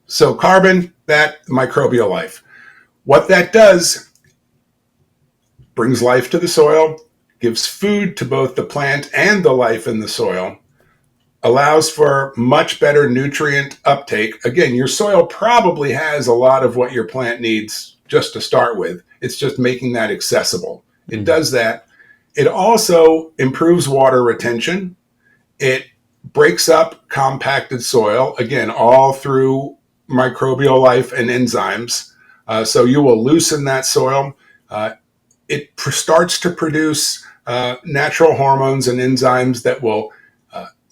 So carbon, that microbial life. What that does, brings life to the soil, gives food to both the plant and the life in the soil, allows for much better nutrient uptake. Again, your soil probably has a lot of what your plant needs just to start with. It's just making that accessible. It does that. It also improves water retention. It breaks up compacted soil, again, all through microbial life and enzymes. So you will loosen that soil. It starts to produce natural hormones and enzymes that will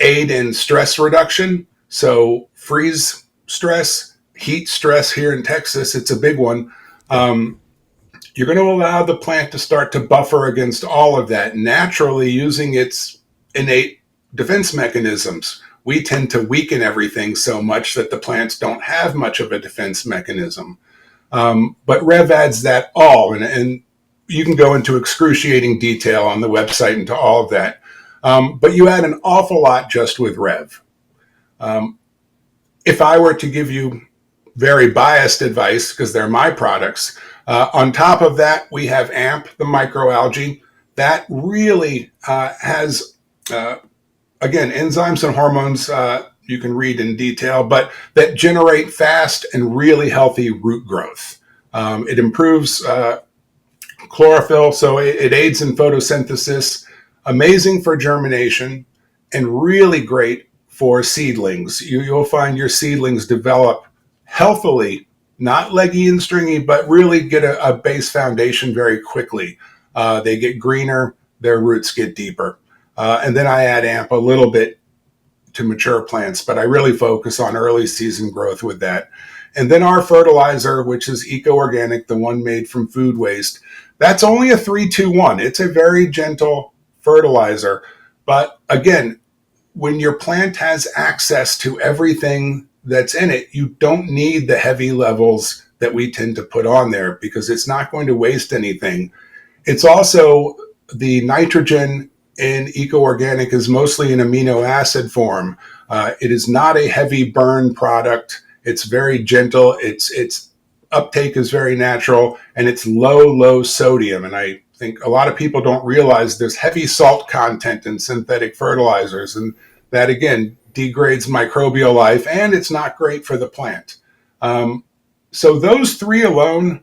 aid in stress reduction. So freeze stress, heat stress here in Texas, it's a big one. You're going to allow the plant to start to buffer against all of that naturally using its innate defense mechanisms. We tend to weaken everything so much that the plants don't have much of a defense mechanism. But Rev adds that all, and you can go into excruciating detail on the website into all of that. But you add an awful lot just with Rev. If I were to give you very biased advice, because they're my products, on top of that, we have AMP, the microalgae. That really has, again, enzymes and hormones you can read in detail, but that generate fast and really healthy root growth. It improves chlorophyll, so it aids in photosynthesis, amazing for germination, and really great for seedlings. You'll find your seedlings develop healthily, not leggy and stringy, but really get a base foundation very quickly. They get greener, their roots get deeper. And then I add AMP a little bit to mature plants, but I really focus on early season growth with that. And then our fertilizer, which is eco-organic, the one made from food waste, that's only a 3-2-1. It's a very gentle fertilizer. But again, when your plant has access to everything that's in it, you don't need the heavy levels that we tend to put on there because it's not going to waste anything. It's also the nitrogen in eco-organic is mostly in amino acid form. It is not a heavy burn product. It's very gentle. Its uptake is very natural, and it's low sodium. And I think a lot of people don't realize there's heavy salt content in synthetic fertilizers, and that again degrades microbial life, and it's not great for the plant. So those three alone,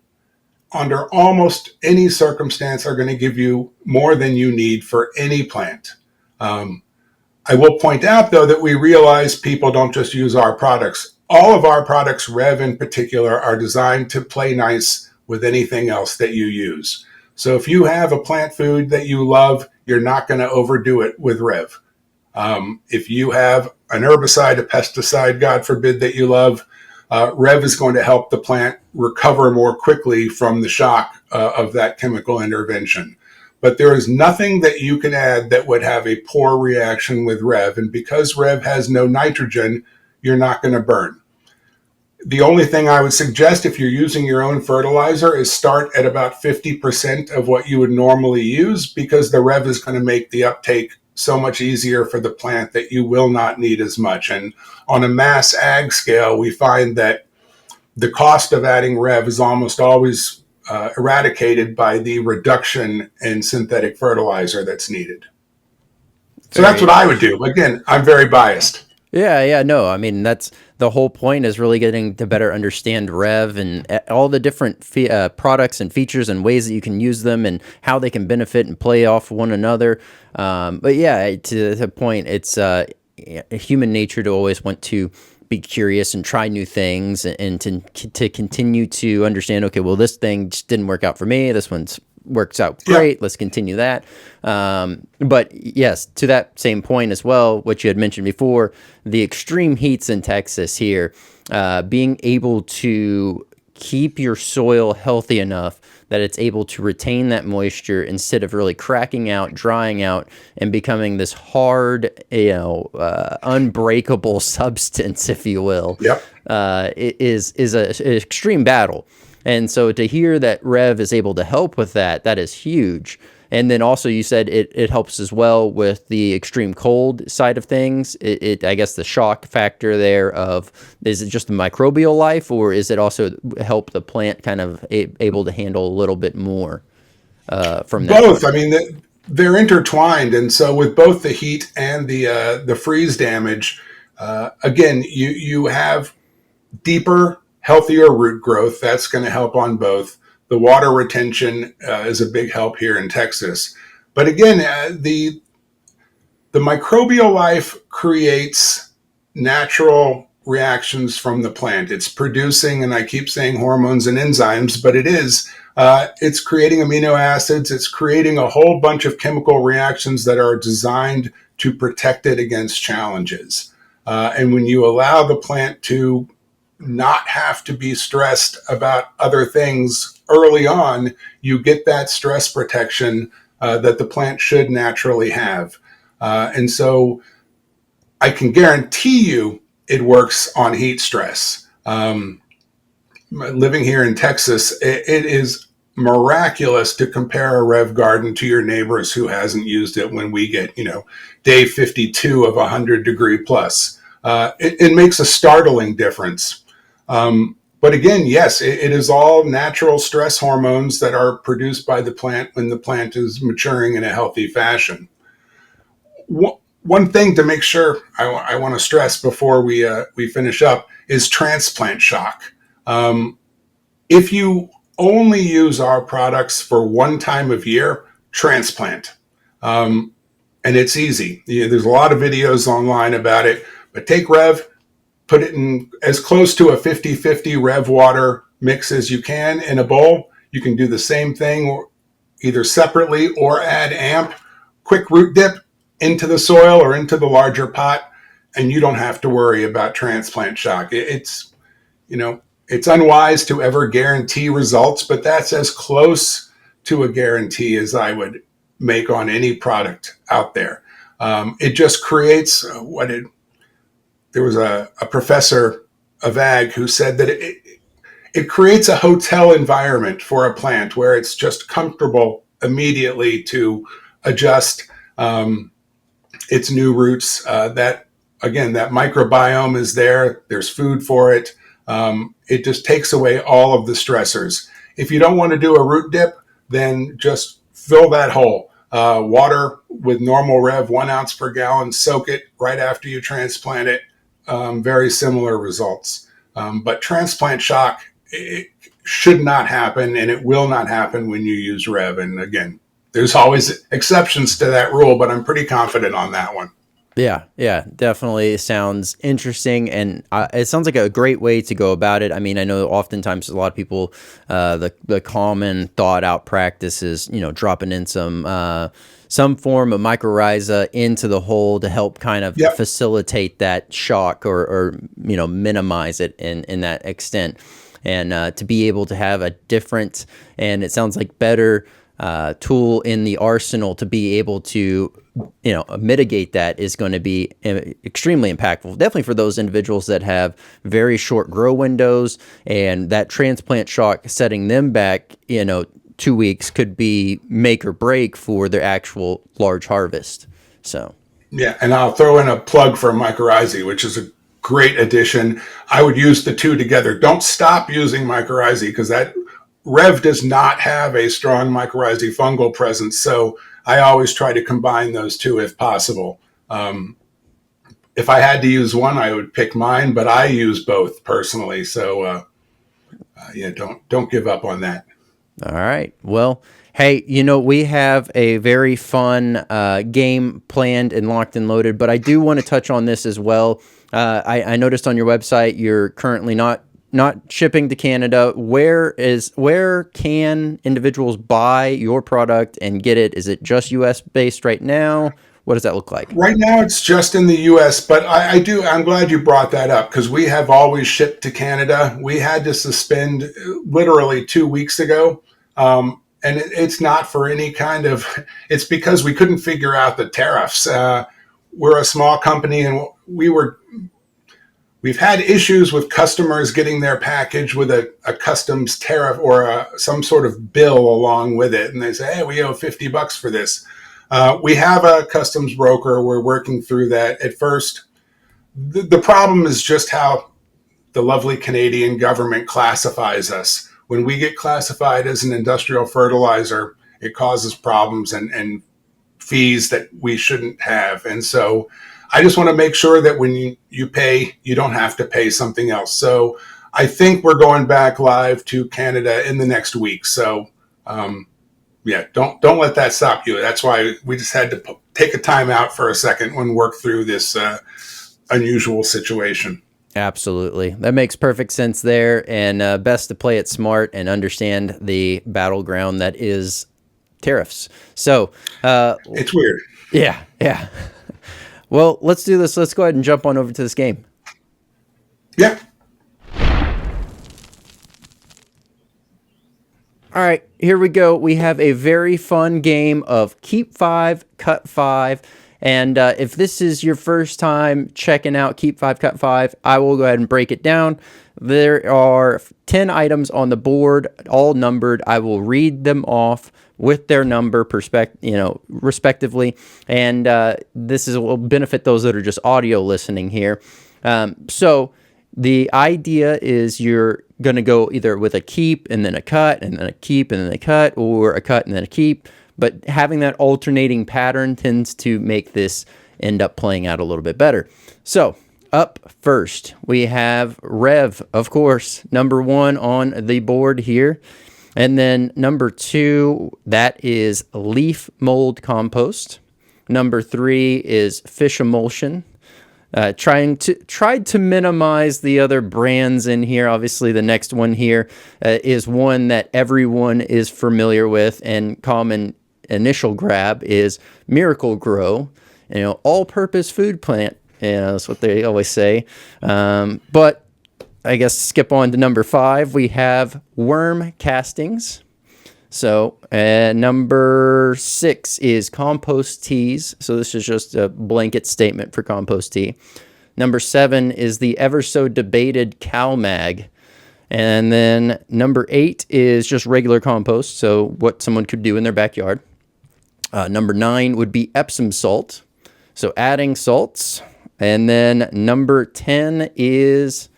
under almost any circumstance, are going to give you more than you need for any plant. I will point out, though, that we realize people don't just use our products. All of our products, Rev in particular, are designed to play nice with anything else that you use. So if you have a plant food that you love, you're not going to overdo it with Rev. If you have an herbicide, a pesticide, God forbid, that you love, Rev is going to help the plant recover more quickly from the shock of that chemical intervention. But there is nothing that you can add that would have a poor reaction with Rev. And because Rev has no nitrogen, you're not going to burn. The only thing I would suggest if you're using your own fertilizer is start at about 50% of what you would normally use, because the Rev is going to make the uptake so much easier for the plant that you will not need as much. And on a mass ag scale, we find that the cost of adding Rev is almost always eradicated by the reduction in synthetic fertilizer that's needed. So that's what I would do. Again, I'm very biased. Yeah, no. I mean, that's the whole point, is really getting to better understand Rev and all the different products and features and ways that you can use them and how they can benefit and play off one another. But yeah, to the point, it's human nature to always want to be curious and try new things, and to continue to understand, okay, well, this thing just didn't work out for me. This one's works out great. Yeah. Let's continue that. But yes, to that same point as well, what you had mentioned before, the extreme heats in Texas here, being able to keep your soil healthy enough that it's able to retain that moisture instead of really cracking out, drying out, and becoming this hard, unbreakable substance, if you will. Yep. It is an extreme battle. And so to hear that Rev is able to help with that, that is huge. And then also you said it helps as well with the extreme cold side of things. I guess the shock factor there of, is it just the microbial life, or is it also help the plant kind of able to handle a little bit more from that? Both. I mean, they're intertwined. And so with both the heat and the freeze damage, again, you have deeper, healthier root growth. That's going to help on both. The water retention is a big help here in Texas. But again, the microbial life creates natural reactions from the plant. It's producing, and I keep saying hormones and enzymes, but it's creating amino acids. It's creating a whole bunch of chemical reactions that are designed to protect it against challenges. And when you allow the plant to not have to be stressed about other things early on, you get that stress protection that the plant should naturally have. And so I can guarantee you it works on heat stress. Living here in Texas, it is miraculous to compare a Rev garden to your neighbors who hasn't used it when we get, day 52 of 100 degree plus. It makes a startling difference. But again, yes, it is all natural stress hormones that are produced by the plant when the plant is maturing in a healthy fashion. One thing to make sure I want to stress before we finish up is transplant shock. If you only use our products for one time of year, transplant. And it's easy. There's a lot of videos online about it, but take Rev, put it in as close to a 50-50 Rev water mix as you can in a bowl. You can do the same thing either separately or add AMP, quick root dip into the soil or into the larger pot, and you don't have to worry about transplant shock. It's unwise to ever guarantee results, but that's as close to a guarantee as I would make on any product out there. It just creates there was a professor of ag who said that it creates a hotel environment for a plant where it's just comfortable immediately to adjust its new roots. That microbiome is there. There's food for it. It just takes away all of the stressors. If you don't want to do a root dip, then just fill that hole. Water with normal Rev, 1 ounce per gallon, soak it right after you transplant it. Very similar results. But transplant shock, it should not happen, and it will not happen when you use Rev. And again, there's always exceptions to that rule, but I'm pretty confident on that one. Yeah, definitely sounds interesting, and it sounds like a great way to go about it. I mean, I know oftentimes a lot of people, the common thought out practice is, dropping in some form of mycorrhiza into the hole to help kind of facilitate that shock or minimize it in that extent, and to be able to have a different, and it sounds like better tool in the arsenal to be able to mitigate that is going to be extremely impactful, definitely for those individuals that have very short grow windows, and that transplant shock setting them back 2 weeks could be make or break for their actual large harvest. So yeah, and I'll throw in a plug for mycorrhizae, which is a great addition. I would use the two together. Don't stop using mycorrhizae, because that Rev does not have a strong mycorrhizae fungal presence, so I always try to combine those two if possible. If I had to use one, I would pick mine, but I use both personally. So don't give up on that. All right. Well, hey, we have a very fun game planned and locked and loaded, but I do want to touch on this as well. I noticed on your website you're currently not shipping to Canada. Where can individuals buy your product and get it? Is it just US based right now? What does that look like? Right now it's just in the US, but I'm glad you brought that up, because we have always shipped to Canada. We had to suspend literally 2 weeks ago. And it's not for any kind of, it's because we couldn't figure out the tariffs. We're a small company, and we've had issues with customers getting their package with a customs tariff or some sort of bill along with it. And they say, hey, we owe $50 for this. We have a customs broker. We're working through that. At first, the problem is just how the lovely Canadian government classifies us. When we get classified as an industrial fertilizer, it causes problems and fees that we shouldn't have. And so I just want to make sure that when you pay, you don't have to pay something else. So I think we're going back live to Canada in the next week. So don't let that stop you. That's why we just had to take a time out for a second and work through this unusual situation. Absolutely. That makes perfect sense there. And best to play it smart and understand the battleground that is tariffs. So it's weird. Yeah. Well, let's do this. Let's go ahead and jump on over to this game. Yeah. All right, here we go. We have a very fun game of Keep 5, Cut 5. And if this is your first time checking out Keep 5, Cut 5, I will go ahead and break it down. There are 10 items on the board, all numbered. I will read them off with their number respectively. And this will benefit those that are just audio listening here. So the idea is you're going to go either with a keep and then a cut and then a keep and then a cut, or a cut and then a keep. But having that alternating pattern tends to make this end up playing out a little bit better. So up first, we have Rev, of course, number 1 on the board here. And then number 2, that is leaf mold compost. Number 3 is fish emulsion. Tried to minimize the other brands in here. Obviously, the next one here is one that everyone is familiar with, and common initial grab is Miracle Grow. All-purpose food plant. That's what they always say. But I guess skip on to number 5. We have worm castings. So number 6 is compost teas. So this is just a blanket statement for compost tea. Number 7 is the ever so debated cow mag. And then number 8 is just regular compost. So what someone could do in their backyard. Number 9 would be Epsom salt. So adding salts. And then number 10 is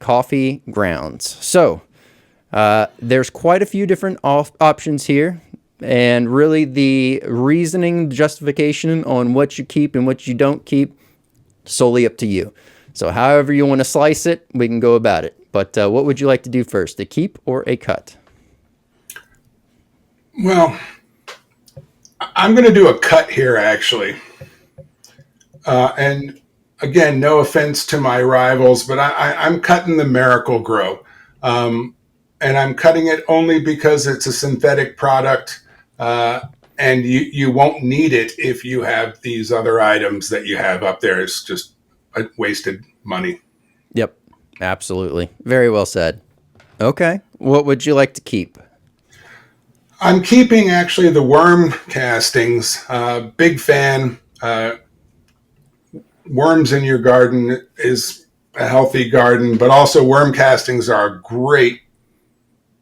coffee grounds. So there's quite a few different options here. And really the reasoning, justification on what you keep and what you don't keep, solely up to you. So however you want to slice it, we can go about it. But what would you like to do first, a keep or a cut? Well, I'm going to do a cut here, actually. And again, no offense to my rivals, but I'm cutting the Miracle Grow. And I'm cutting it only because it's a synthetic product. And you won't need it if you have these other items that you have up there. It's just wasted money. Yep, absolutely. Very well said. Okay, what would you like to keep? I'm keeping actually the worm castings. Big fan. Worms in your garden is a healthy garden, but also worm castings are a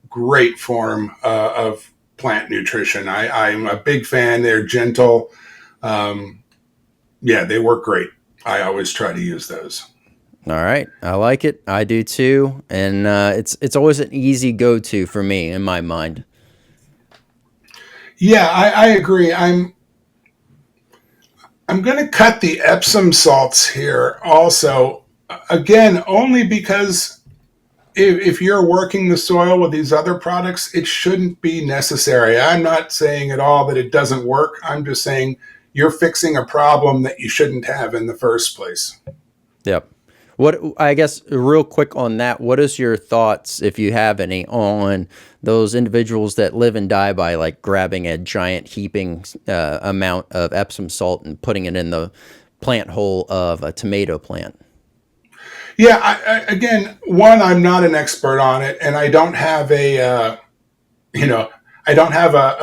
great form of plant nutrition. I'm a big fan. They're gentle. Yeah, they work great. I always try to use those. All right, I like it. I do too, and it's always an easy go-to for me in my mind. Yeah, I agree. I'm going to cut the Epsom salts here also. Again, only because if you're working the soil with these other products, it shouldn't be necessary. I'm not saying at all that it doesn't work. I'm just saying you're fixing a problem that you shouldn't have in the first place. Yep. What, I guess real quick on that, what is your thoughts, if you have any, on those individuals that live and die by like grabbing a giant heaping amount of Epsom salt and putting it in the plant hole of a tomato plant? Yeah, again, one, I'm not an expert on it, and I don't have a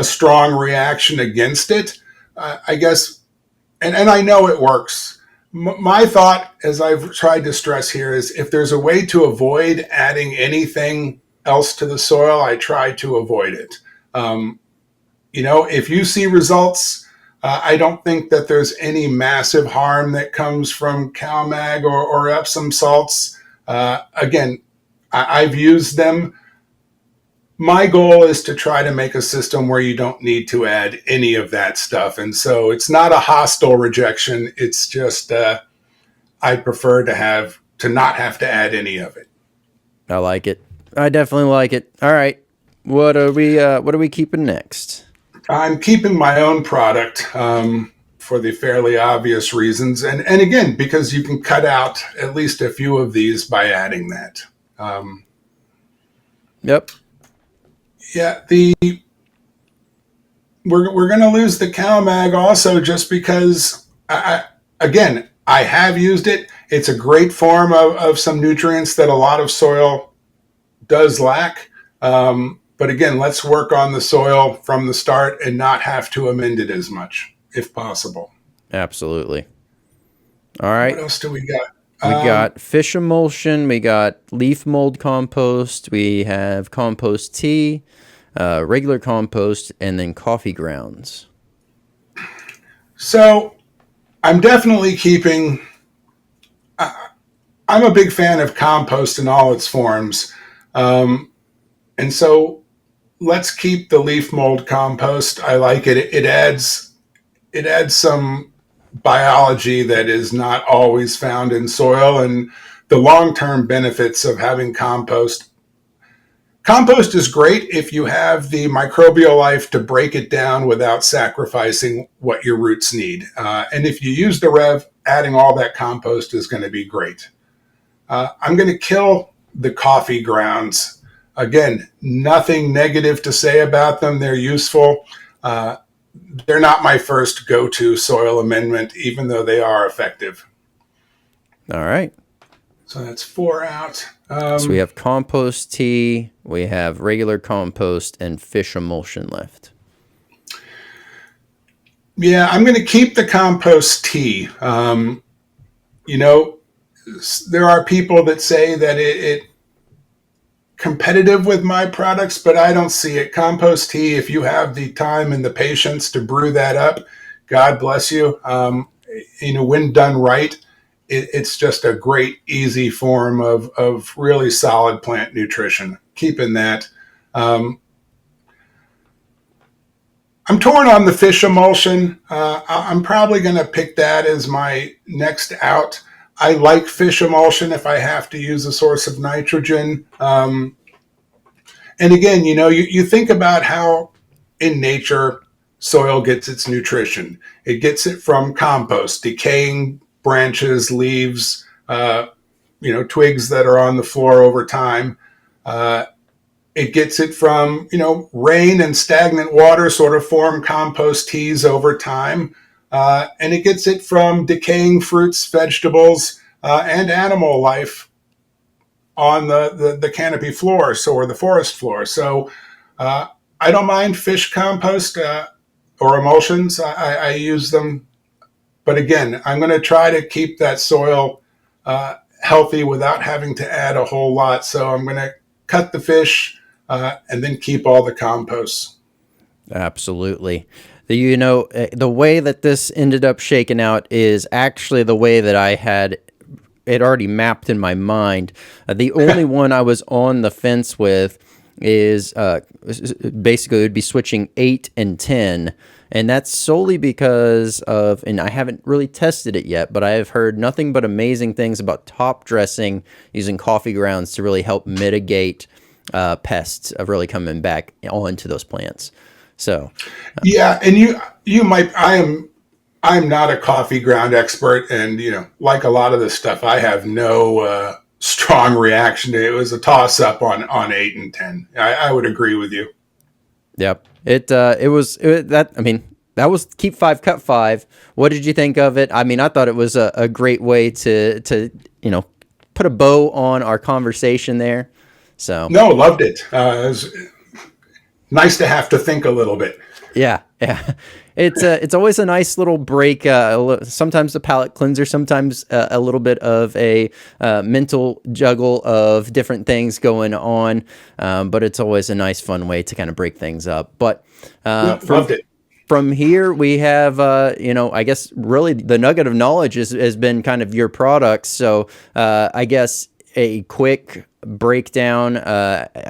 strong reaction against it. I guess, and I know it works. My thought, as I've tried to stress here, is if there's a way to avoid adding anything else to the soil, I try to avoid it. If you see results, I don't think that there's any massive harm that comes from CalMag or Epsom salts. Again, I've used them. My goal is to try to make a system where you don't need to add any of that stuff. And so it's not a hostile rejection. It's just I prefer to not have to add any of it. I like it. I definitely like it. All right. What are we keeping next? I'm keeping my own product for the fairly obvious reasons. And again, because you can cut out at least a few of these by adding that. Yep. Yeah, we're going to lose the CalMag also just because, I have used it. It's a great form of some nutrients that a lot of soil does lack. But again, let's work on the soil from the start and not have to amend it as much, if possible. Absolutely. All right. What else do we got? We got fish emulsion. We got leaf mold compost. We have compost tea, regular compost, and then coffee grounds. So I'm definitely keeping. I'm a big fan of compost in all its forms. And so let's keep the leaf mold compost. I like it. It adds some biology that is not always found in soil, and the long-term benefits of having compost. Compost is great if you have the microbial life to break it down without sacrificing what your roots need. And if you use the Rev, adding all that compost is going to be great. I'm going to kill the coffee grounds. Again, nothing negative to say about them. They're useful. They're not my first go-to soil amendment, even though they are effective. All right. So that's 4 out. So we have compost tea, we have regular compost, and fish emulsion left. Yeah, I'm going to keep the compost tea. There are people that say that it competitive with my products, but I don't see it. Compost tea, if you have the time and the patience to brew that up, God bless you. When done right, it's just a great, easy form of really solid plant nutrition. Keeping that. I'm torn on the fish emulsion. I'm probably going to pick that as my next out. I like fish emulsion if I have to use a source of nitrogen. And again, you think about how in nature soil gets its nutrition. It gets it from compost, decaying branches, leaves, twigs that are on the floor over time. It gets it from, rain and stagnant water sort of form compost teas over time. And it gets it from decaying fruits, vegetables, and animal life on the canopy floor, or the forest floor. So I don't mind fish compost or emulsions. I use them. But again, I'm going to try to keep that soil healthy without having to add a whole lot. So I'm going to cut the fish and then keep all the compost. Absolutely. The way that this ended up shaking out is actually the way that I had it already mapped in my mind. The only one I was on the fence with is basically it would be switching 8 and 10. And that's solely because of, and I haven't really tested it yet, but I have heard nothing but amazing things about top dressing using coffee grounds to really help mitigate pests of really coming back onto those plants. So, yeah, and you might. I'm not a coffee ground expert, and like a lot of this stuff, I have no strong reaction to it. It was a toss up on 8 and 10. I would agree with you. Yep. That was keep 5, cut 5. What did you think of it? I mean, I thought it was a great way to put a bow on our conversation there. So no, loved it. It was nice to have to think a little bit. Yeah. It's always a nice little break. Sometimes a palate cleanser, sometimes a little bit of a mental juggle of different things going on. But it's always a nice, fun way to kind of break things up. But loved it. From here, we have, I guess really the nugget of knowledge has been kind of your products. So I guess a quick breakdown.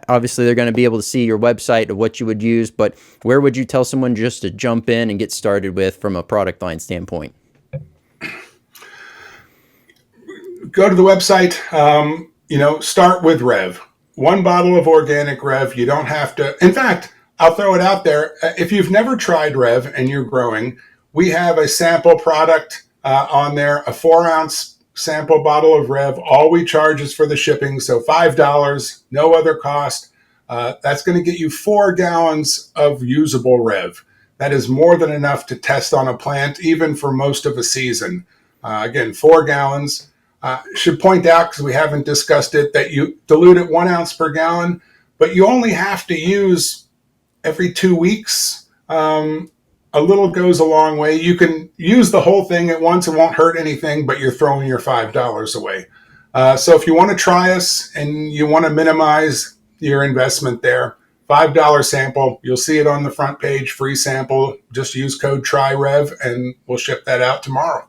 Obviously, they're going to be able to see your website of what you would use, but where would you tell someone just to jump in and get started with from a product line standpoint? Go to the website, start with Rev. 1 bottle of Organic Rev. You don't have to. In fact, I'll throw it out there. If you've never tried Rev and you're growing, we have a sample product on there, a 4-ounce sample bottle of Rev. All we charge is for the shipping, so $5, no other cost. That's going to get you 4 gallons of usable Rev. That is more than enough to test on a plant, even for most of a season. Again, 4 gallons. Should point out, because we haven't discussed it, that you dilute it 1 ounce per gallon, but you only have to use every 2 weeks. A little goes a long way. You can use the whole thing at once. It won't hurt anything, but you're throwing your $5 away. So if you want to try us and you want to minimize your investment there, $5 sample. You'll see it on the front page, free sample. Just use code TRYREV and we'll ship that out tomorrow.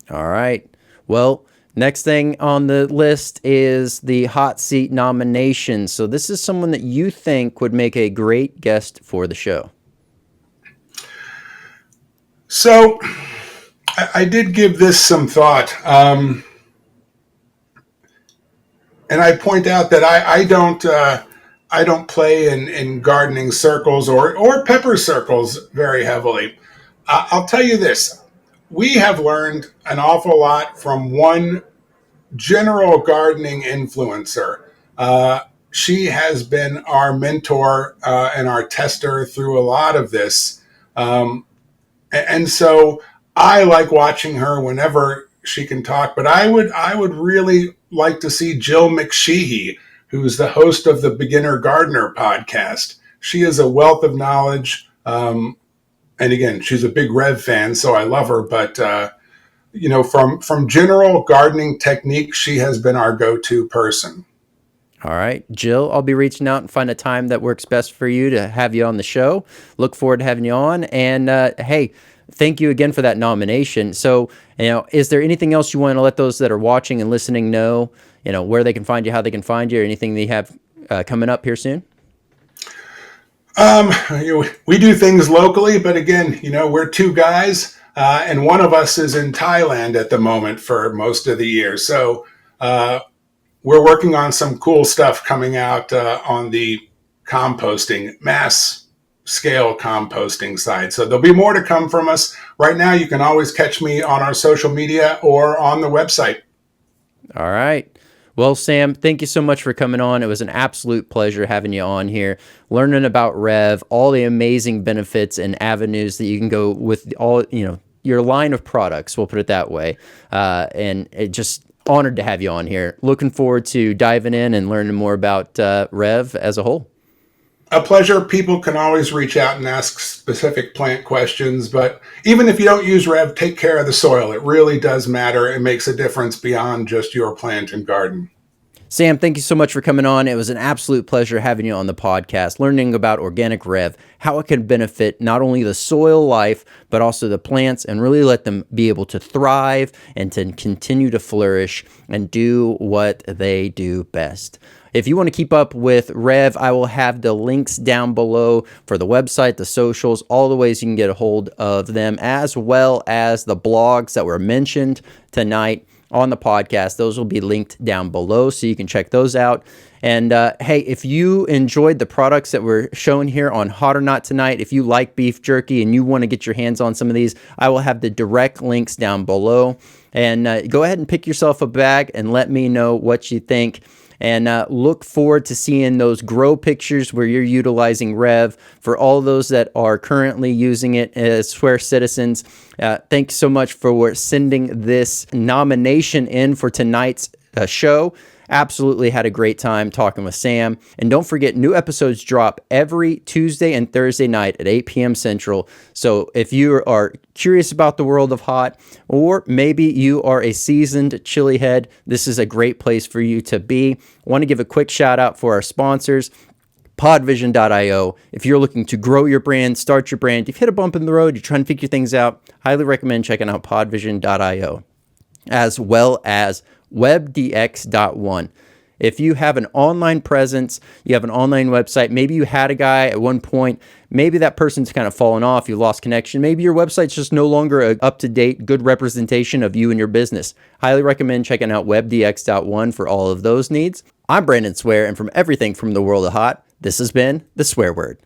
All right. Well, next thing on the list is the hot seat nomination. So this is someone that you think would make a great guest for the show. So I did give this some thought. And I point out that I don't play in gardening circles or pepper circles very heavily. I'll tell you this. We have learned an awful lot from one general gardening influencer. She has been our mentor and our tester through a lot of this. And so I like watching her whenever she can talk, but I would really like to see Jill McSheehy, who's the host of the Beginner Gardener podcast. She is a wealth of knowledge. And again, she's a big Rev fan, so I love her. But, from general gardening technique, she has been our go-to person. All right, Jill, I'll be reaching out and find a time that works best for you to have you on the show. Look forward to having you on. And hey, thank you again for that nomination. So, is there anything else you want to let those that are watching and listening know, where they can find you, how they can find you, or anything they have coming up here soon? We do things locally, but again, we're two guys, and one of us is in Thailand at the moment for most of the year. So we're working on some cool stuff coming out on the composting, mass scale composting side. So there'll be more to come from us. Right now, you can always catch me on our social media or on the website. All right. Well, Sam, thank you so much for coming on. It was an absolute pleasure having you on here, learning about Rev, all the amazing benefits and avenues that you can go with all, your line of products, we'll put it that way. And it just honored to have you on here. Looking forward to diving in and learning more about Rev as a whole. A pleasure. People can always reach out and ask specific plant questions, but even if you don't use Rev, take care of the soil. It really does matter. It makes a difference beyond just your plant and garden. Sam, thank you so much for coming on. It was an absolute pleasure having you on the podcast, learning about Organic Rev, how it can benefit not only the soil life, but also the plants, and really let them be able to thrive and to continue to flourish and do what they do best. If you want to keep up with Rev, I will have the links down below for the website, the socials, all the ways you can get a hold of them, as well as the blogs that were mentioned tonight on the podcast. Those will be linked down below, so you can check those out. And hey, if you enjoyed the products that were shown here on Hot or Not tonight, if you like beef jerky and you want to get your hands on some of these, I will have the direct links down below. And go ahead and pick yourself a bag and let me know what you think. And look forward to seeing those grow pictures where you're utilizing Rev. For all those that are currently using it as Swear Citizens, thanks so much for sending this nomination in for tonight's show. Absolutely had a great time talking with Sam. And don't forget, new episodes drop every Tuesday and Thursday night at 8 p.m. Central. So if you are curious about the world of hot, or maybe you are a seasoned chili head, this is a great place for you to be. Want to give a quick shout out for our sponsors, podvision.io. If you're looking to grow your brand, start your brand, you've hit a bump in the road, you're trying to figure things out, highly recommend checking out podvision.io, as well as webdx.one. If you have an online presence, you have an online website, maybe you had a guy at one point, maybe that person's kind of fallen off, you lost connection, maybe your website's just no longer an up-to-date, good representation of you and your business. Highly recommend checking out webdx.one for all of those needs. I'm Brandon Swear, and from everything from the world of hot, this has been The Swear Word.